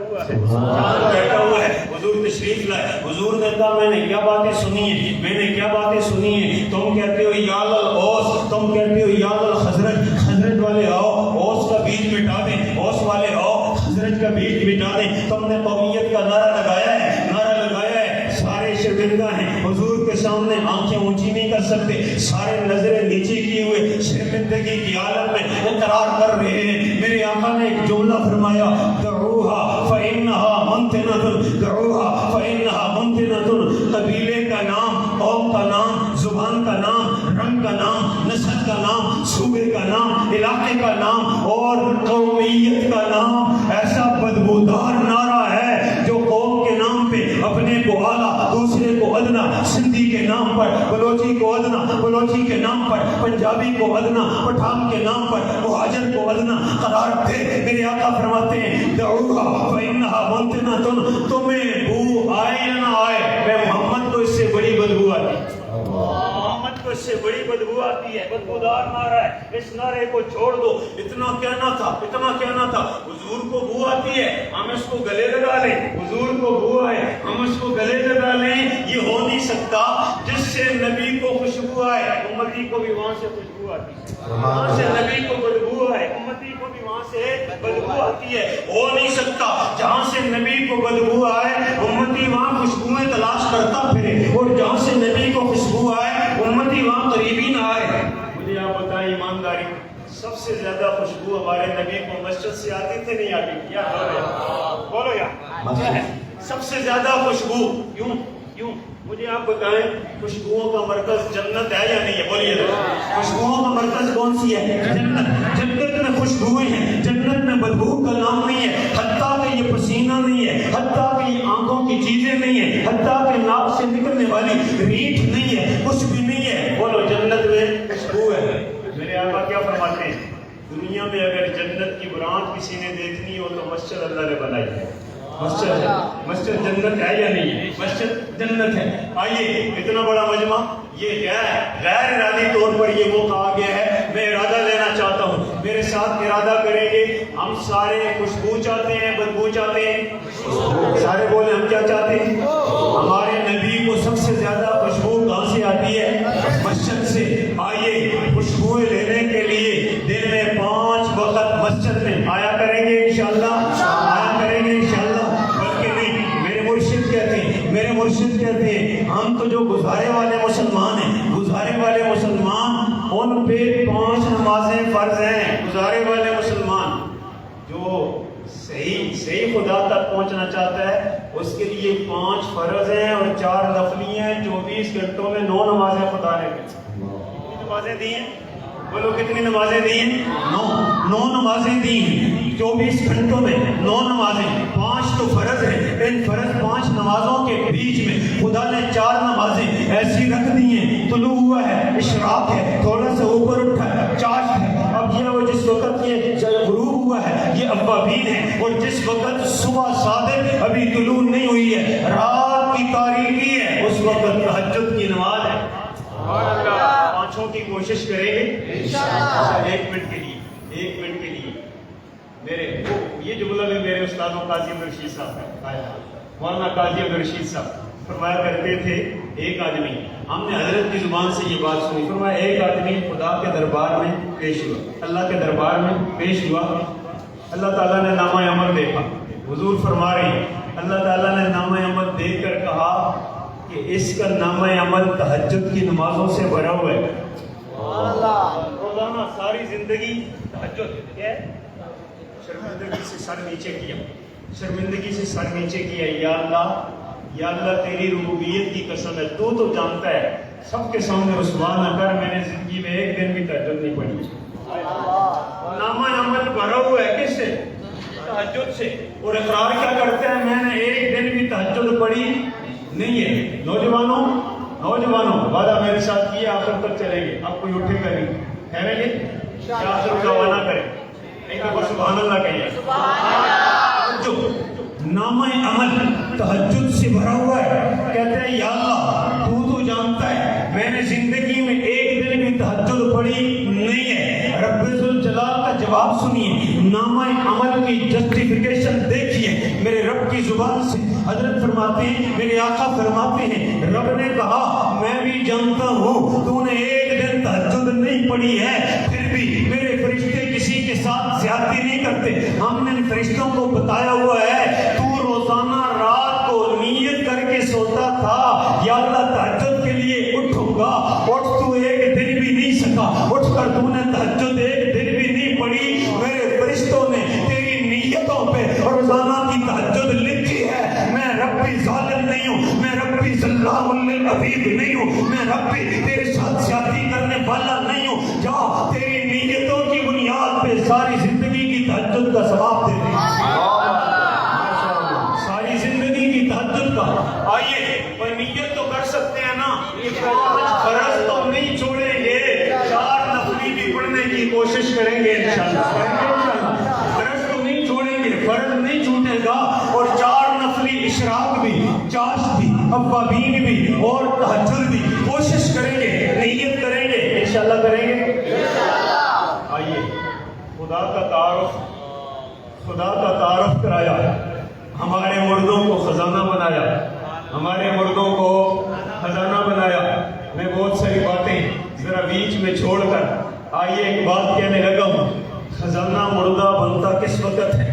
Speaker 1: ہوا ہے, حضور تشریف لائے. حضور نے کہا میں نے کیا باتیں سنی ہیں, تم کہتے ہو یا الاوس, تم کہتے ہو یا الخزرج, خزرج والے آؤ, اوس کا بیج مٹا دیں, اوس والے آؤ, خزرج کا بیج مٹا دیں. تم نے قومیت کا نعرہ لگایا ہے, سارے شرمندہ ہیں, حضور کے سامنے آنکھیں اونچی نہیں کر سکتے, سارے نظریں نیچے کیے ہوئے شرمندگی کی حالت میں اقرار کر رہے ہیں. میرے آقا نے ایک جملہ فرمایا, دعوها فإنها منتنة, دعوها فإنها منتنة. قبیلے کا نام, قوم کا نام, زبان کا نام, رنگ کا نام, نسل کا نام, صوبے کا نام, علاقے کا نام اور قومیت کا نام ایسا بدبودار نعرہ ہے جو قوم کے نام پہ اپنے کو اعلیٰ, دوسرے کو ادنا, سندھی کے نام پر بلوچی کو ادنا, بلوچی کے نام پر پنجابی کو ادنا, پٹھان کے نام پر مہاجر کو ادنا قرار دے. میرے آقا فرماتے ہیں دعوها فإنها منتنة, تمہیں بو آئے یا نہ آئے, میں محمد کو اس سے بڑی بدبو آتی ہے, محمد کو اس سے بڑی بدبو آتی ہے. بدبودار نعرہ ہے, اس نعرے کو چھوڑ دو. اتنا کہنا تھا, حضور کو بو آتی ہے, ہم اس کو گلے لگا لیں. حضور کو بو آئے, ہم اس کو گلے لگا لیں. یہ ہو نہیں سکتا. جس سے نبی کو خوشبو
Speaker 3: آئے امتی کو بھی وہاں سے خوشبو آتی ہے، وہاں سے نبی کو بدبو آئے امتی کو بھی وہاں سے بدبو آتی ہے۔ ہو نہیں سکتا جہاں سے نبی کو بدبو آئے امتی وہاں خوشبوئیں تلاش کرتا پھرے، اور جہاں سے نبی کو خوشبو آئے امتی وہاں قریبی نہ آئے۔ مجھے آپ بتائیں ایمانداری، سب سے زیادہ خوشبو ہمارے نبی کو مسجد سے آتی تھی نہیں آتی تھی؟ بولو یا سب سے زیادہ خوشبو یوں مجھے آپ بتائیں خوشبوؤں کا مرکز جنت ہے یا نہیں ہے؟ بولیے خوشبوؤں کا مرکز کون سی ہے؟ جنت۔ جنت میں خوشبوئیں ہیں، جنت میں بدبو کا نام نہیں ہے، حتیٰ کہ یہ پسینہ نہیں ہے، حتیٰ کہ یہ آنکھوں کی چیزیں نہیں ہیں، حتیٰ کہ ناک سے نکلنے والی ریٹھ نہیں ہے، کچھ بھی نہیں ہے۔ بولو جنت میں خوشبو ہے۔ میرے آقا کیا فرماتے ہیں؟ دنیا میں اگر جنت کی برانچ کسی نے دیکھنی ہو تو مسجد اللہ نے بنائی ہے۔ مسجد جنت ہے یا نہیں ہے؟ مسجد جنت ہے۔ آئیے اتنا بڑا مجمع، یہ کیا ہے؟ غیر ارادی طور پر یہ موقع آ گیا ہے، میں ارادہ لینا چاہتا ہوں، میرے ساتھ ارادہ کریں گے۔ ہم سارے خوشبو چاہتے ہیں بدبو چاہتے ہیں؟ سارے بولے ہم کیا چاہتے ہیں؟ ہمارے نبی کو سب سے زیادہ خوشبو کہاں سے آتی ہے؟ مسجد سے۔ آئیے خوشبوئیں لینے کے لیے دن میں 5 وقت مسجد میں آیا کریں گے انشاءاللہ، آیا کریں گے انشاءاللہ۔ بلکہ نہیں، میرے مرشد کہتے ہیں ہم تو جو گزارے والے مسلمان ہیں، گزارے والے مسلمان ان پہ 5 نمازیں فرض ہیں۔ گزارے والے مسلمان جو صحیح خدا تک پہنچنا چاہتا ہے اس کے لیے 5 فرض ہیں اور 4 نفلی ہیں۔ 24 گھنٹوں میں 9 نمازیں خدا نے کتنی نمازیں دی ہیں؟ بولو کتنی نمازیں دی ہیں؟ 9 نمازیں دی ہیں 24 گھنٹوں میں، 9 نمازیں، 5 تو فرض ہیں۔ ان فرض 5 نمازوں کے بیچ میں خدا نے 4 نمازیں ایسی رکھ دی ہیں۔ طلوع ہوا ہے، اشراق ہے، تھوڑا سا اوپر اٹھا ہے، چاشت ہے۔ اب یہ وہ جس وقت یہ غروب ہوا ہے یہ اوابین ہے، اور جس وقت صبح صادق ابھی طلوع نہیں ہوئی ہے، رات کی تاریکی ہے، اس وقت تہجد کی نماز ہے۔ پانچوں کی کوشش کریں گے انشاءاللہ۔ 1 منٹ کے لیے یہ جملہ بھی میرے استادوں قاضی عبدالرشید صاحب ہے، مولانا قاضی عبدالرشید صاحب فرمایا کرتے تھے ایک آدمی، ہم نے حضرت کی زبان سے یہ بات سنی، فرمایا ایک آدمی خدا کے دربار میں پیش ہوا، اللہ کے دربار میں پیش ہوا، اللہ تعالیٰ نے نامہ عمل دیکھا۔ حضور فرما رہے ہیں اللہ تعالیٰ نے نامہ عمل دیکھ کر کہا کہ اس کا نامہ عمل تہجد کی نمازوں سے بھرا ہوا ہے۔ روزانہ ساری زندگی تہجد کیا ہے؟ شرمندگی سے سر نیچے کیا، یا اللہ تیری ربوبیت کی قسم ہے، تو جانتا ہے، سب کے سامنے رسوا نہ کر، میں نے زندگی میں ایک دن بھی تہجد نہیں پڑھی۔ نامہ عمل بھرا ہوا ہے کس سے؟ تہجد سے۔ اور اقرار کیا کرتے ہیں؟ میں نے ایک دن بھی تہجد پڑھی نہیں ہے۔ نوجوانوں وعدہ میرے ساتھ کیا آخر تک چلیں گے، اب کوئی اٹھے گا نہیں، کہنے گے کیا آخر کا وعدہ کریں، نہیں تو سبحان اللہ کہیے۔ جو نامہ عمل تہجد سے بھرا ہوا ہے، کہتے ہیں یا اللہ تو جانتا ہے میں نے زندگی میں ایک دن بھی تہجد پڑھی نہیں ہے۔ رب ذوالجلال کا جواب سنیے، نامہ عمل کی جسٹیفیکیشن دیکھیے میرے رب کی زبان سے۔ حضرت فرماتے ہیں، میرے آقا فرماتے ہیں، رب نے کہا میں بھی جانتا ہوں تو نے ایک دن تہجد نہیں پڑھی ہے، پھر بھی میرے فرشتے کسی کے ساتھ زیادتی نہیں کرتے۔ ہم نے فرشتوں کو بتایا ہوا ہے تو روزانہ رات کو نیت کر کے سوتا تھا یا اللہ تہجد کے لیے اٹھوں گا، اٹھ تو ایک دن بھی نہیں سکا، اٹھ کر تو نے تہجد ایک دن بھی نہیں پڑھی، میرے فرشتوں نے تیری نیتوں پہ روزانہ کی تہجد لکھی ہے۔ میں ربی ظالم نہیں ہوں، میں ربی ظلام للعبید نہیں ہوں، میں ربی تیرے ساتھ زیادتی کرنے والا نہیں ہوں۔ جا تیری نیتوں کی بنیاد پہ ساری زندگی کی تہجد کا ثواب دے دے، ساری زندگی کی تہجد کا۔ آئیے اور نیت تو کر سکتے ہیں نا، یہ 5 فرض تو نہیں چھوڑیں گے، 4 نفلی بھی پڑھنے کی کوشش کریں گے انشاءاللہ۔ فرض تو نہیں چھوڑیں گے، فرض نہیں چھوٹے گا، اور 4 نفلی اشراق بھی، چاشت بھی، اوابین بھی اور تہجد بھی کوشش کریں گے، نیت کریں گے انشاءاللہ، کریں گے۔ آئیے خدا کا تعارف کرایا، ہمارے مردوں کو خزانہ بنایا، ہمارے مردوں کو خزانہ بنایا۔ میں بہت ساری باتیں بیچ میں چھوڑ کر آئیے ایک بات کہنے لگا ہوں. خزانہ مردہ بنتا کس وقت ہے؟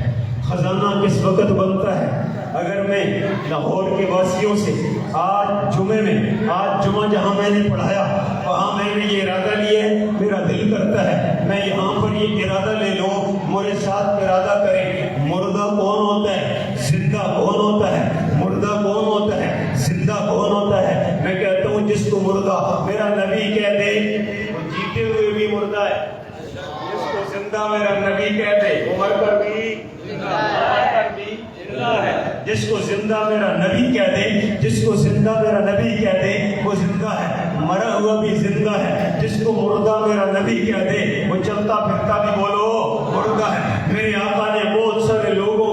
Speaker 3: خزانہ کس وقت بنتا ہے؟ اگر میں لاہور کے واسیوں سے آج جمعہ جہاں میں نے پڑھایا وہاں میں نے یہ ارادہ لیا ہے، میرا دل کرتا ہے میں یہاں پر یہ ارادہ لے لوں، میرے ساتھ ارادہ کریں. مردہ کون ہوتا ہے؟ زندہ کون ہوتا ہے؟ مردہ کون ہوتا ہے؟ زندہ کون ہوتا ہے؟ میں کہتا ہوں جس کو مردہ میرا نبی کہہ دے وہ جیتے ہوئے بھی مردہ ہے، جس کو زندہ میرا نبی کہہ دے وہ مر کر بھی زندہ ہے. جس کو زندہ میرا نبی کہہ دے، جس کو زندہ میرا نبی کہہ دے وہ زندہ ہے، مرا ہوا بھی زندہ ہے. جس کو مردہ میرا نبی کہہ دے وہ چلتا پھرتا بھی بولو مردہ ہے. میرے آقا نے بہت سارے لوگوں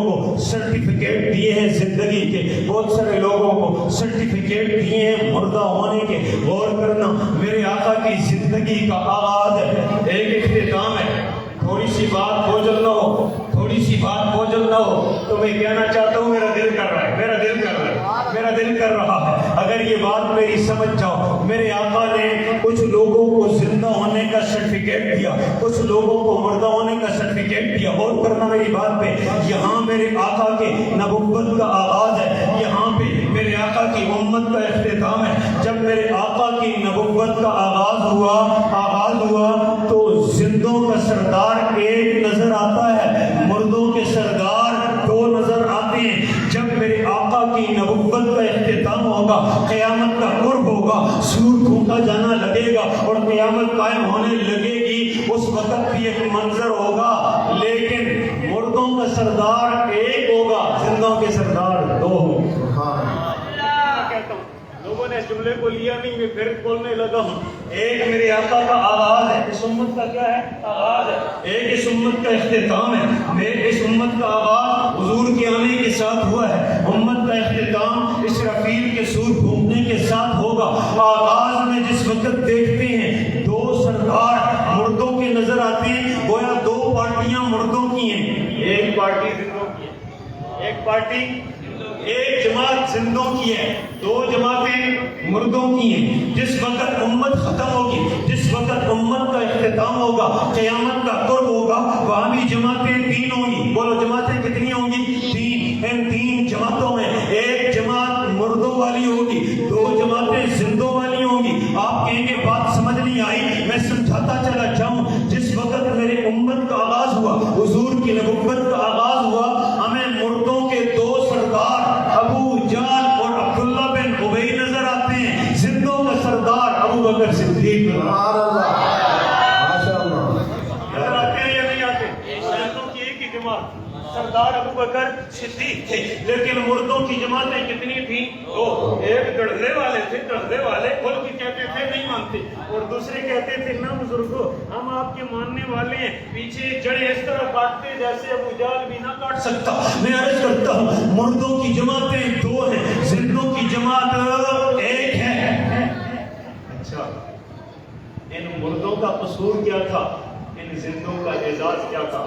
Speaker 3: کو سرٹیفکیٹ دیے ہیں زندگی کے، بہت سارے لوگوں کو سرٹیفکیٹ دیے ہیں مردہ ہونے کے. غور کرنا، میرے آقا کی زندگی کا آغاز ہے، ایک اختتام ہے. تھوڑی سی بات بوجھل نہ ہو تو میں کہنا چاہتا ہوں میرا دل کر رہا ہے اگر یہ بات میری سمجھ جاؤ. میرے آقا نے کچھ لوگوں کو زندہ ہونے کا سرٹیفکیٹ دیا، کچھ لوگوں کو مردہ ہونے کا سرٹیفکیٹ دیا. غور کرنا میری بات پہ، یہاں میرے آقا کے نبوت کا آغاز ہے، یہاں پہ میرے آقا کی امت کا اختتام ہے. جب میرے آقا کی نبوت کا آغاز ہوا تو زندوں کا سردار ایک نظر آتا ہے، مردوں کے سردار دو نظر آتے ہیں. جب میرے آقا کی نبوت کا اختتام ہوگا، قیامت کا قرب ہوگا، سور پھونکا جانا لگے گا اور قیامت قائم ہونے لگے گی، اس وقت بھی ایک منظر ہوگا لیکن مردوں کا سردار ایک ہوگا، زندوں کے سردار دو ہوں. لوگوں نے اس جملے کو لیا نہیں، میں پھر بولنے لگا ہوں. ایک میرے آقا کا آغاز ہے، اس امت کا کیا ہے؟ آغاز ہے. ایک اس امت کا اختتام ہے. اس امت کا آغاز حضور کے آنے کے ساتھ ہوا ہے، امت کا اختتام اسرافیل کے سور پھونکنے کے ساتھ ہوگا. آغاز میں جس وقت دیکھتے ہیں دو سردار مردوں کے نظر آتے ہیں، گویا دو پارٹیاں مردوں کی ہیں، ایک پارٹی زندوں کی ہے، ایک جماعت زندوں کی ہے، دو جماعتیں مردوں کی ہیں. جس وقت امت ختم ہوگی، جس وقت امت کا اختتام ہوگا، قیامت کا قرب ہوگا، وہاں بھی جماعتیں تین ہوں گی. بولو جماعتیں کتنی ہوں گی؟ تین. ان تین جماعتوں میں ایک جماعت مردوں والی ہوگی، دو جماعتیں زندوں والی ہوں گی. آپ کہیں گے بات سمجھ نہیں آئی، میں سمجھاتا چلا جاؤں. جس وقت میرے امت کا آغاز ہوا، حضور کی نبوت کا آغاز ہوا، ہمیں مردوں کے دو سردار ابو جہل اور عبداللہ بن ابی نظر آتے ہیں، زندوں کا سردار ابو بکر صدیق نظر آتے ہیں یا نہیں آتے؟ زندوں کی ایک ہی جماعت سردار ابو بکر صدیق تھے، لیکن مردوں کی جماعتیں کتنی تھیں؟ دو. ایک ڈرنے والے تھے، کھل کے کہتے تھے نہیں مانتے، اور دوسرے کہتے تھے نہ بزرگوں ہم آپ کے ماننے والے ہیں، پیچھے جڑیں اس طرح کاٹتے جیسے ابو جہل بھی نہ کاٹ سکتا. میں عرض کرتا ہوں مردوں کی جماعتیں دو ہیں، زندوں کی جماعت ایک ہے. اچھا، ان مردوں کا قصور کیا تھا؟ ان زندوں کا اعزاز کیا تھا؟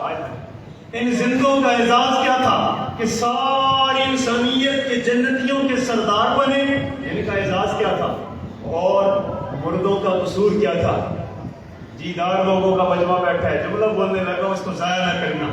Speaker 3: ان زندوں کا اعزاز کیا تھا کہ ساری انسانیت کے جنتیوں کے سردار بنے، ان کا اعزاز کیا تھا؟ اور مردوں کا قصور کیا تھا؟ دیدار لوگوں کا مجمع بیٹھا ہے، جملہ بولنے لگا اس کو ضائع نہ کرنا.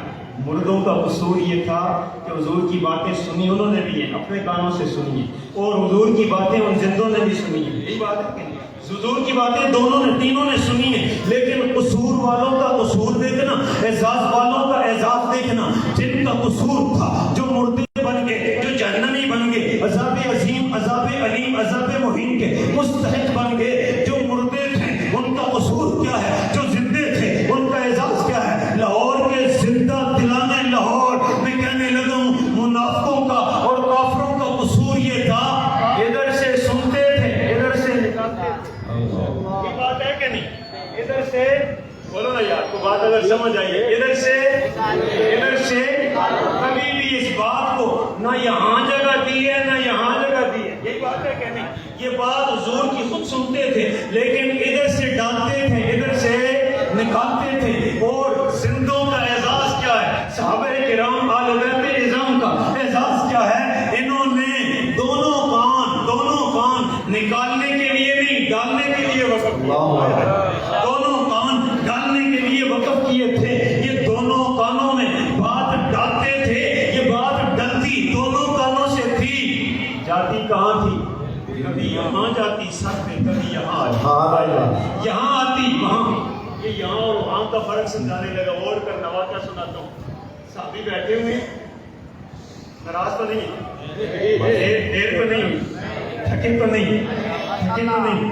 Speaker 3: مردوں کا قصور یہ تھا کہ حضور کی باتیں سنی انہوں نے بھی ہیں، اپنے کانوں سے سنی ہیں، اور حضور کی باتیں ان زندوں نے بھی سنی ہیں. یہی بات ہے کہ حضور کی باتیں دونوں نے، تینوں نے سنی ہیں، لیکن قصور والوں کا قصور دیکھنا، اعزاز والوں کا اعزاز دیکھنا. جن کا قصور تھا، جو مردے بن گئے، جو جہنمی بن گئے، عذاب عظیم، عذاب علیم، عذاب مہین کے مستحق بن گئے. جو مردے تھے ان کا قصور کیا ہے؟ جو زندے تھے ان کا اعزاز کیا ہے؟ لاہور کے زندہ دلانے لاہور میں کہنے لگا ہوں منافقوں کا اور کافروں کا قصور یہ تھا، ادھر سے سنتے تھے ادھر سے نکالتے تھے. یہ بات ہے کہ نہیں؟ ادھر سے بولو نا یار کو بات اگر سمجھ آئیے، ادھر سے کبھی بھی اس بات کو نہ یہاں جگہ دی ہے نہ یہاں جگہ دی ہے. یہی بات ہے کہ نہیں؟ یہ بات حضور کی خود سنتے تھے لیکن ادھر سے ڈالتے تھے ادھر سے نکالتے تھے. اور زندوں کا اعزاز کیا ہے؟ صحابہ کرام آل بیت اعظم کا اعزاز کیا ہے؟ انہوں نے دونوں کان نکالنے کے لیے نہیں, ڈالنے کے لیے وقف کیا. دونوں کان ڈالنے کے لیے وقف کیے تھے. یہ دونوں کانوں میں بات ڈالتے تھے, یہ بات ڈلتی دونوں کانوں سے تھی. جاتی کہاں تھی؟ کبھی یہاں جاتی سر پہ, کبھی یہاں آتی, یہاں آتی وہاں. یہ یہاں اور وہاں کا فرق سمجھانے لگا. اور کرنا واقعہ سناتا ہوں. صحابی بیٹھے ہوئے, ناراض تو نہیں, دیر تو نہیں, تھکے تو نہیں, تھکے تو نہیں.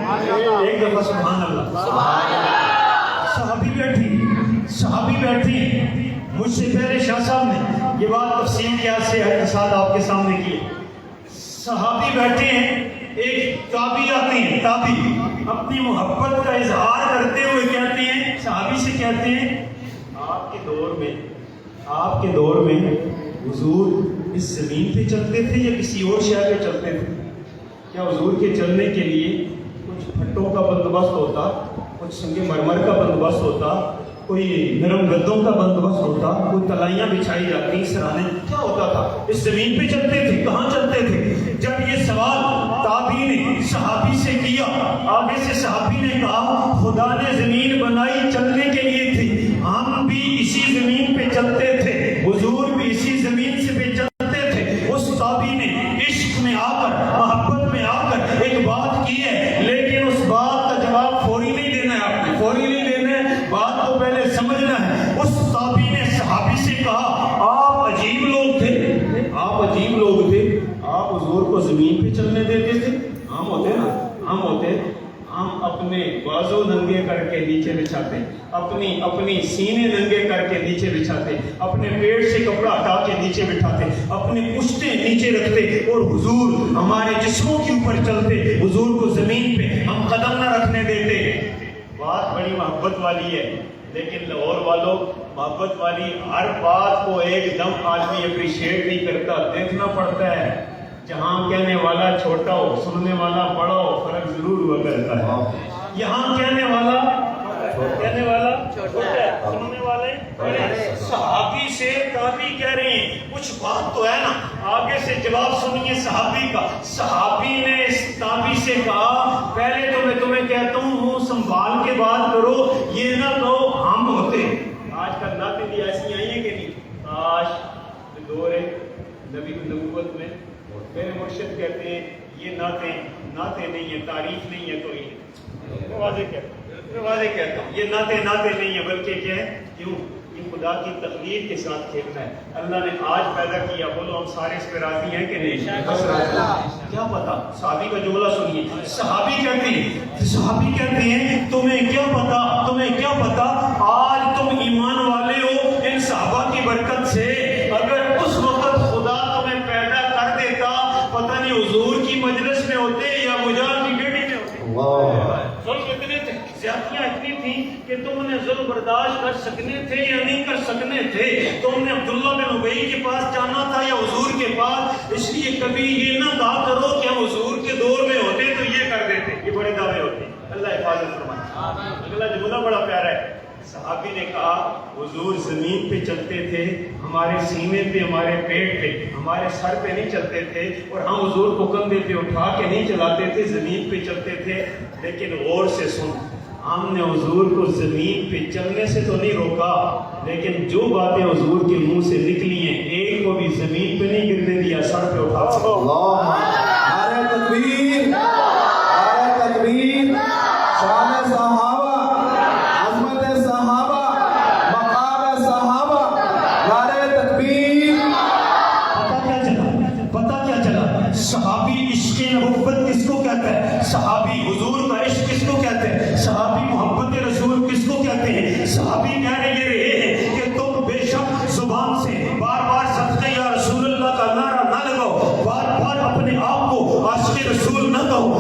Speaker 3: ایک دفعہ سبحان اللہ, صحابی بیٹھی. مجھ سے پہلے شاہ صاحب نے یہ بات تفصیل کے سے ساتھ آپ کے سامنے کی. صحابی بیٹھے ہیں, ایک تابعی آتے ہیں. تابعی اپنی محبت کا اظہار کرتے ہوئے کہتے ہیں, صحابی سے کہتے ہیں, آپ کے دور میں حضور اس زمین پہ چلتے تھے یا کسی اور شے پہ چلتے تھے؟ کیا حضور کے چلنے کے لیے کچھ پھٹوں کا بندوبست ہوتا, کچھ سنگ مرمر کا بندوبست ہوتا, کوئی نرم گدوں کا بندوبست ہوتا, کوئی تلائیاں بچھائی جاتی, سرانے, کیا ہوتا تھا؟ اس زمین پہ چلتے تھے, کہاں چلتے تھے؟ جب یہ سوال تابعی نے صحابی سے کیا, آگے سے صحابی نے کہا خدا نے زمین بنائی چلنے کے لیے تھی, ہم بھی اسی زمین پہ چلتے تھے, حضور بھی اسی زمین سے پہ چلتے تھے. اس تابعی نے عشق میں آ کر, محبت میں آ کر ایک بات کی ہے, لیکن اس بات کا جواب فوری نہیں دینا ہے. آپ نے فوری نہیں دینا ہے, بات کو پہلے سمجھنا ہے. اس تابعی نے صحابی سے کہا آپ عجیب لوگ تھے, آپ حضور کو زمین پہ چلنے دیتے تھے. ہم ہوتے ہم اپنے بازو ننگے کر کے نیچے بچھاتے, اپنی سینے ننگے کر کے نیچے بچھاتے, اپنے پیٹ سے کپڑا ہٹا کے نیچے بٹھاتے, اپنے پشتیں نیچے رکھتے, اور حضور ہمارے جسموں کے اوپر چلتے, حضور کو زمین پہ ہم قدم نہ رکھنے دیتے. بات بڑی محبت والی ہے, لیکن لاہور والوں محبت والی ہر بات کو ایک دم آدمی اپریشیٹ نہیں کرتا, دیکھنا پڑتا ہے. جہاں کہنے والا چھوٹا ہو, سننے والا بڑا ہو, فرق ضرور ہوا کرتا ہے. یہاں کہنے والا چھوٹا ہے, سننے والے بڑے. صحابی سے تابعی کہہ رہے ہیں کچھ بات تو ہے نا, آگے سے جواب سنیے صحابی کا. صحابی نے اس تابعی سے کہا پہلے تو میں تمہیں کہتا ہوں منہ سنبھال کے بات کرو, یہ نہ کہو ہم ہوتے. آج کل نعتیں بھی ایسی آئی ہیں کہ نہیں, کاش دور نبی نبوت میں میرے مرشد کہتے ہیں یہ نعتیں نہیں ہیں, تعریف نہیں ہے, کوئی واضح کہتا ہوں یہ نعتیں نہیں ہیں, بلکہ کیا ہے, کیوں یہ خدا کی تقدیر کے ساتھ کھیلنا ہے. اللہ نے آج پیدا کیا, بولو ہم سارے اس پہ راضی ہیں کہ نہیں؟ کیا پتا. صحابی کا جملہ سنیے, صحابی کہتے ہیں تمہیں کیا پتا آج تم ایمان والے ہو ان صحابہ کی برکت سے. اگر اس وقت خدا تمہیں پیدا کر دیتا, پتہ نہیں حضور کی مجلس میں ہوتے یا مجاہد کی ڈیوٹی میں ہوتے. اتنے تھے, زیادتیاں اتنی تھیں کہ تم نے ظلم برداشت کر سکنے تھے یا نہیں کر سکنے تھے. تم نے عبداللہ بن ابی کے پاس جانا تھا یا حضور کے پاس, اس لیے کبھی یہ نہ کہا کرو کہ ہم حضور کے دور میں ہوتے تو یہ کر دیتے. یہ بڑے دعوے ہوتے ہیں, اللہ حفاظت فرمائے. اگلا جملہ بڑا پیارا ہے. صحابی نے کہا حضور زمین پہ چلتے تھے, ہمارے سینے پہ, ہمارے پیٹ پہ, ہمارے سر پہ نہیں چلتے تھے, اور ہم حضور کو کندھے پہ اٹھا کے نہیں چلاتے تھے, زمین پہ چلتے تھے. لیکن غور سے سن, ہم نے حضور کو زمین پہ چلنے سے تو نہیں روکا, لیکن جو باتیں حضور کے منہ سے نکلی ہیں ایک کو بھی زمین پہ نہیں گرنے دیا, سر پہ اٹھا.
Speaker 2: نعرہ تکبیر, نعرہ تکبیر. شان صحابہ, عظمت صحابہ, مقام صحابہ, نعرہ تکبیر.
Speaker 3: پتہ کیا چلا صحابی عشق نبوت کس کو کہتا ہے, صحابی حضور کا عشق کس کو کہتے ہیں, صحابی محبت رسول کس کو کہتے ہیں. صحابی کہہ رہے ہیں کہ تم بے شک زبان سے بار بار صدقے یا رسول اللہ کا نعرہ نہ لگاؤ, بار بار اپنے آپ کو عاشق رسول نہ کہو,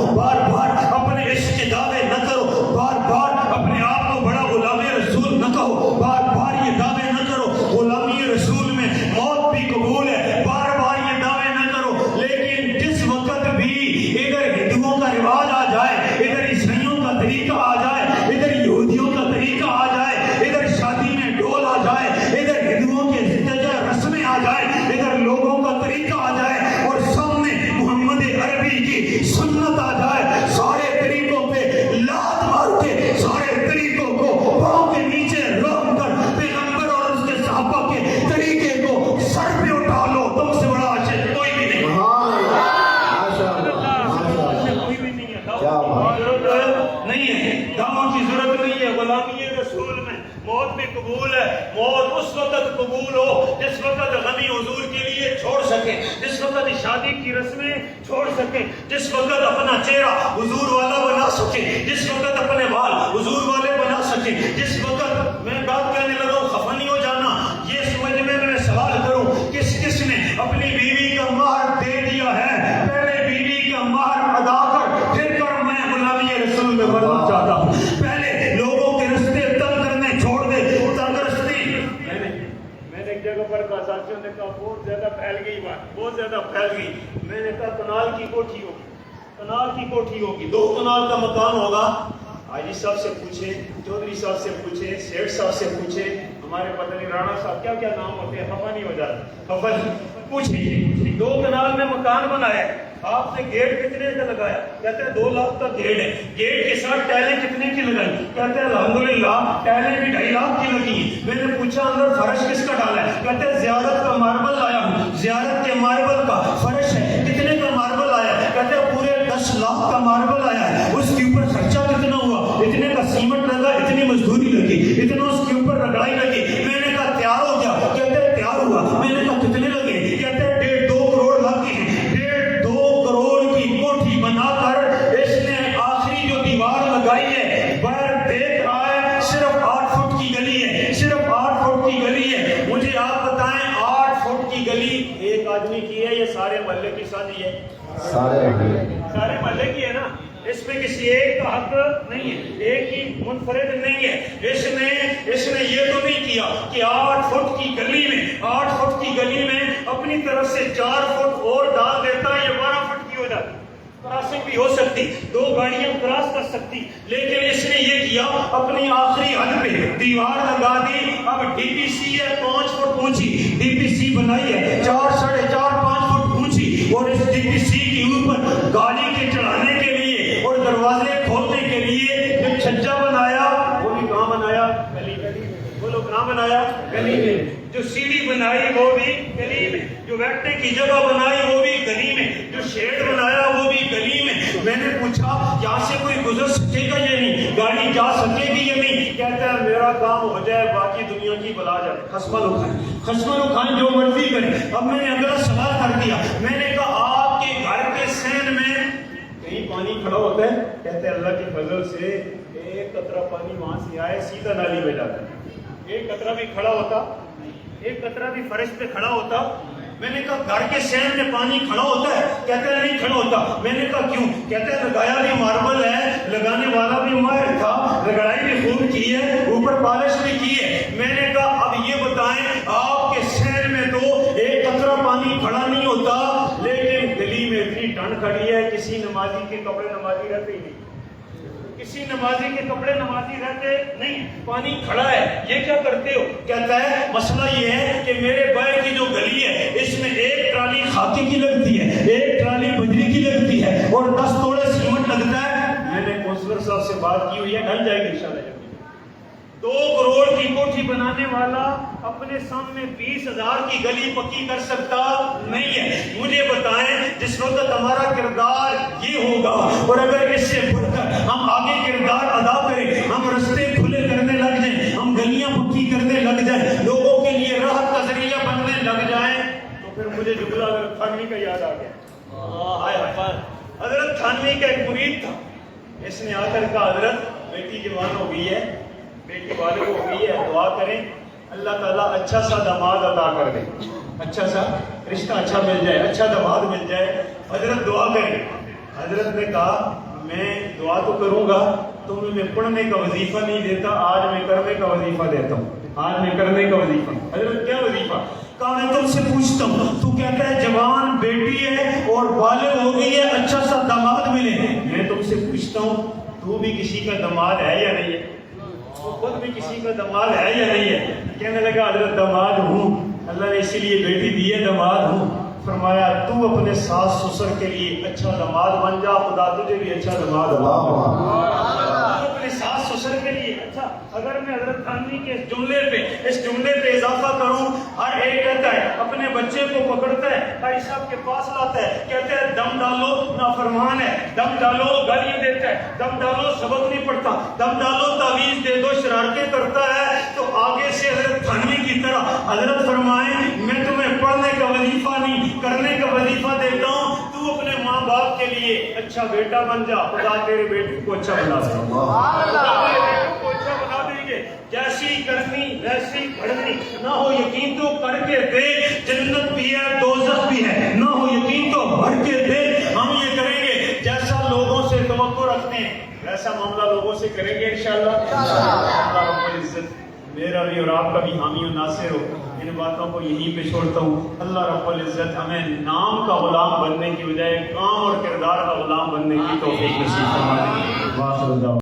Speaker 3: نہیں ہے، دعوت کی ضرورت نہیں ہے، غلامی رسول میں موت بھی قبول ہے۔ موت اس وقت قبول ہو جس وقت غمی حضور کے لیے چھوڑ سکے، جس وقت شادی کی رسمیں چھوڑ سکے، جس وقت اپنا چہرہ حضور والا بنا سکے، جس وقت اپنے بال حضور والے بنا سکے، جس وقت میں بات کہنے لگا ہوں خفا نہیں ہو جانا، یہ سمجھ میں سوال کروں کس کس نے اپنی بیوی کا مہر دے دیا ہے؟ پہلے بیوی کا مہر ادا کر پھر کر میں غلامی رسول میں بننا چاہتا ہوں۔ پہلے لوگوں کے رستے تنگ کرنے چھوڑ دے، تنگ رستی۔ میں نے ایک جگہ پر کہا، ساتھیوں نے کہا بہت زیادہ پھیل گئی بات، بہت زیادہ پھیل گئی۔ میں نے کہا کنال کی کوٹھی ہوگی، کنال کی کوٹھی ہوگی، 2 کنال کا مکان ہوگا۔ حاجی صاحب سے پوچھے، چودھری صاحب سے پوچھے، سیٹھ صاحب سے پوچھے، ہمارے پتہ نہیں رانا صاحب کیا کیا نام ہوتے ہیں، خفا نہیں ہو جاتا، خفا پوچھے 2 کنال میں مکان بنایا، آپ نے گیٹ کتنے کا لگایا؟ کہتے ہیں 2 لاکھ کا گیٹ ہے۔ گیٹ کے ساتھ ٹائلیں کتنے کی لگائی؟ کہتے ہیں الحمدللہ ٹائلیں بھی 2.5 لاکھ کی لگی۔ میں نے پوچھا اندر فرش کس کا ڈالا ہے؟ کہتے ہیں زیارت کا ماربل لایا ہوں، زیارت کے ماربل کا فرش ہے۔ کتنے کا ماربل آیا؟ کہتے ہیں پورے 10 لاکھ کا ماربل آیا ہے۔ اس کے اوپر خرچہ کتنا ہوا؟ اتنے کا سیمنٹ لگا، اتنی مزدوری لگی، اتنا اس کے اوپر رگڑائی لگی۔ میں نے کہا تیار ہو گیا؟ کہتے ہیں تیار ہوا۔ میں نے کہا کتنے لگے؟ کہتے ہیں 1.5-2 کروڑ لگ گئے ہیں۔ 1.5-2 کروڑ کی کوٹھی بنا کر اس نے آخری جو دیوار لگائی ہے، باہر دیکھ رہا ہے صرف 8 فٹ کی گلی ہے، صرف 8 فٹ کی گلی ہے۔ مجھے آپ بتائیں 8 فٹ کی گلی ایک آدمی کی ہے یا سارے محلے کی سازی ہے؟ سارے محلے کی ہے نا، اس میں کسی ایک کا حق نہیں ہے، ایک ہی منفرد نہیں ہے۔ اس نے یہ تو نہیں کیا کہ 8 فٹ کی گلی میں اپنی طرف سے 4 فٹ اور ڈال دیتا، یہ 12 فٹ کی ہو جاتی، کراسنگ بھی ہو سکتی، 2 گاڑیاں کراس کر سکتی، لیکن اس نے یہ کیا اپنی آخری حد پہ دیوار لگا دی۔ اب ڈی پی سی ہے 5 فٹ اونچی، ڈی پی سی بنائی ہے 4 ساڑھے 4-5 فٹ اونچی، اور اس ڈی پی سی کے اوپر گاڑی کے چڑھانے کے لیے اور دروازے کھولنے کے لیے جو چھجا بنایا وہ بھی کہاں بنایا؟ گلی میں۔ بولو کہاں بنایا؟ گلی میں۔ جو سیڑھی بنائی وہ بھی گلی میں، جو بیٹھنے کی جگہ بنائی وہ بھی گلی میں، جو شیڈ بنایا وہ بھی گلی میں۔ میں نے پوچھا یہاں سے کوئی گزر سکے گا یا نہیں، گاڑی جا سکے گی یا نہیں؟ کہتا ہے میرا کام ہو جائے باقی دنیا کی بلا جائے، خصمن اٹھائیں جو مرضی کریں۔ اب میں نے اگلا سوال کر دیا، میں نے کہا آپ کے گھر کے سین میں کہیں پانی کھڑا ہوتا ہے؟ کہتے ہیں اللہ کے فضل سے ایک قطرہ پانی وہاں سے آئے سیدھا نالی میں جاتا ہے، ایک قطرہ بھی کھڑا ہوتا، ایک قطرہ بھی فرش پہ کھڑا ہوتا۔ میں نے کہا گھر کے سین میں پانی کھڑا ہوتا ہے؟ کہتے ہیں نہیں کھڑا ہوتا۔ میں نے کہا کیوں؟ کہتے ہیں لگایا بھی ماربل ہے، لگانے والا بھی ماہر تھا، رگڑائی بھی خوب کی ہے، اوپر پالش بھی کی ہے۔ میں نے کہا اب یہ بتائیں آپ کے سین میں تو ایک قطرہ پانی کھڑا نہیں ہوتا، لیکن گلی میں اتنی ٹھنڈ کھڑی ہے کسی نمازی کے کپڑے نمازی رہتے ہی نہیں، کسی نمازی کے کپڑے نمازی رہتے نہیں، پانی کھڑا ہے، یہ کیا کرتے ہو؟ کہتا ہے مسئلہ یہ ہے کہ میرے بائیں کی جو گلی ہے اس میں 1 ٹرالی خاکی کی لگتی ہے، 1 ٹرالی بجری کی لگتی ہے اور 10 توڑے سیمنٹ لگتا ہے۔ میں نے کونسلر صاحب سے بات کی ہوئی ہے، ڈھل جائے گی انشاءاللہ۔ 2 کروڑ کی کوٹھی بنانے والا اپنے سامنے 20,000 کی گلی پکی کر سکتا نہیں ہے۔ مجھے بتائیں جس وقت ہمارا کردار یہ ہوگا اور اگر اس سے بڑھ کر ہم آگے کردار ادا کریں، ہم رستے کھلے کرنے لگ جائیں، ہم گلیاں پکی کرنے لگ جائیں، لوگوں کے لیے راحت کا ذریعہ بننے لگ جائیں، تو پھر مجھے جملہ حضرت تھانوی کا یاد آ گیا۔ حضرت تھانوی کا ایک مرید تھا، اس نے آ کر کہا حضرت بیٹی جوان ہو گئی ہے، بیٹی بالغ ہو گئی ہے، دعا کریں اللہ تعالیٰ اچھا سا داماد عطا کر دے، اچھا سا رشتہ اچھا مل جائے، اچھا داماد مل جائے، حضرت دعا کریں۔ حضرت نے کہا میں دعا تو کروں گا، تمہیں میں پڑھنے کا وظیفہ نہیں دیتا، آج میں کرنے کا وظیفہ دیتا ہوں، آج میں کرنے کا وظیفہ۔ حضرت کیا وظیفہ؟ کہا میں تم سے پوچھتا ہوں، تو کہتا ہے جوان بیٹی ہے اور بالغ ہو گئی ہے، اچھا سا داماد ملے، میں تم سے پوچھتا ہوں تو بھی کسی کا داماد ہے یا نہیں ہے؟ خود بھی کسی کا داماد ہے یا نہیں ہے؟ کہنے لگا حضرت داماد ہوں، اللہ نے اسی لیے بیٹی دی ہے، داماد ہوں۔ فرمایا تو اپنے ساس سسر کے لیے اچھا داماد بن جا، خدا تجھے بھی اچھا داماد اپنے ساس سسر کے لیے۔ اچھا اگر میں حضرت تھانوی کے اس جملے پہ اضافہ کروں، ہر ہر ایک کہتا ہے اپنے بچے کو پکڑتا ہے بھائی صاحب کے پاس لاتا ہے, کہتے ہیں دم ڈالو نافرمان ہے, دم ڈالو گالیاں دیتا ہے, دم ڈالو سبق نہیں پڑھتا, دم ڈالو تعویذ دے دو شرارتیں کرتا ہے. تو آگے سے حضرت تھانوی کی طرح حضرت فرمائیں میں تمہیں پڑھنے کا وظیفہ نہیں کرنے کا وظیفہ دیتا ہوں, تو اپنے ماں باپ کے لیے اچھا بیٹا بن جا, خدا تیرے بیٹے کو اچھا بنا دے گا, خدا تیرے بیٹے کو اچھا بنا دیں گے. جیسی کرنی ویسی پڑھنی, نہ ہو یقین تو کر کے دیکھ, جنت بھی ہے دوزخ بھی ہے, نہ ہو یقین تو بھر کے دیکھ. ہم یہ کریں گے جیسا لوگوں سے توقع رکھتے ہیں ویسا معاملہ لوگوں سے کریں گے انشاءاللہ. اللہ رب العزت میرا بھی اور آپ کا بھی حامی و ناصر ہو. ان باتوں کو یہیں پہ چھوڑتا ہوں. اللہ رب العزت ہمیں نام کا غلام بننے کی بجائے کام اور کردار کا غلام بننے کی توفیق نصیب فرما دے.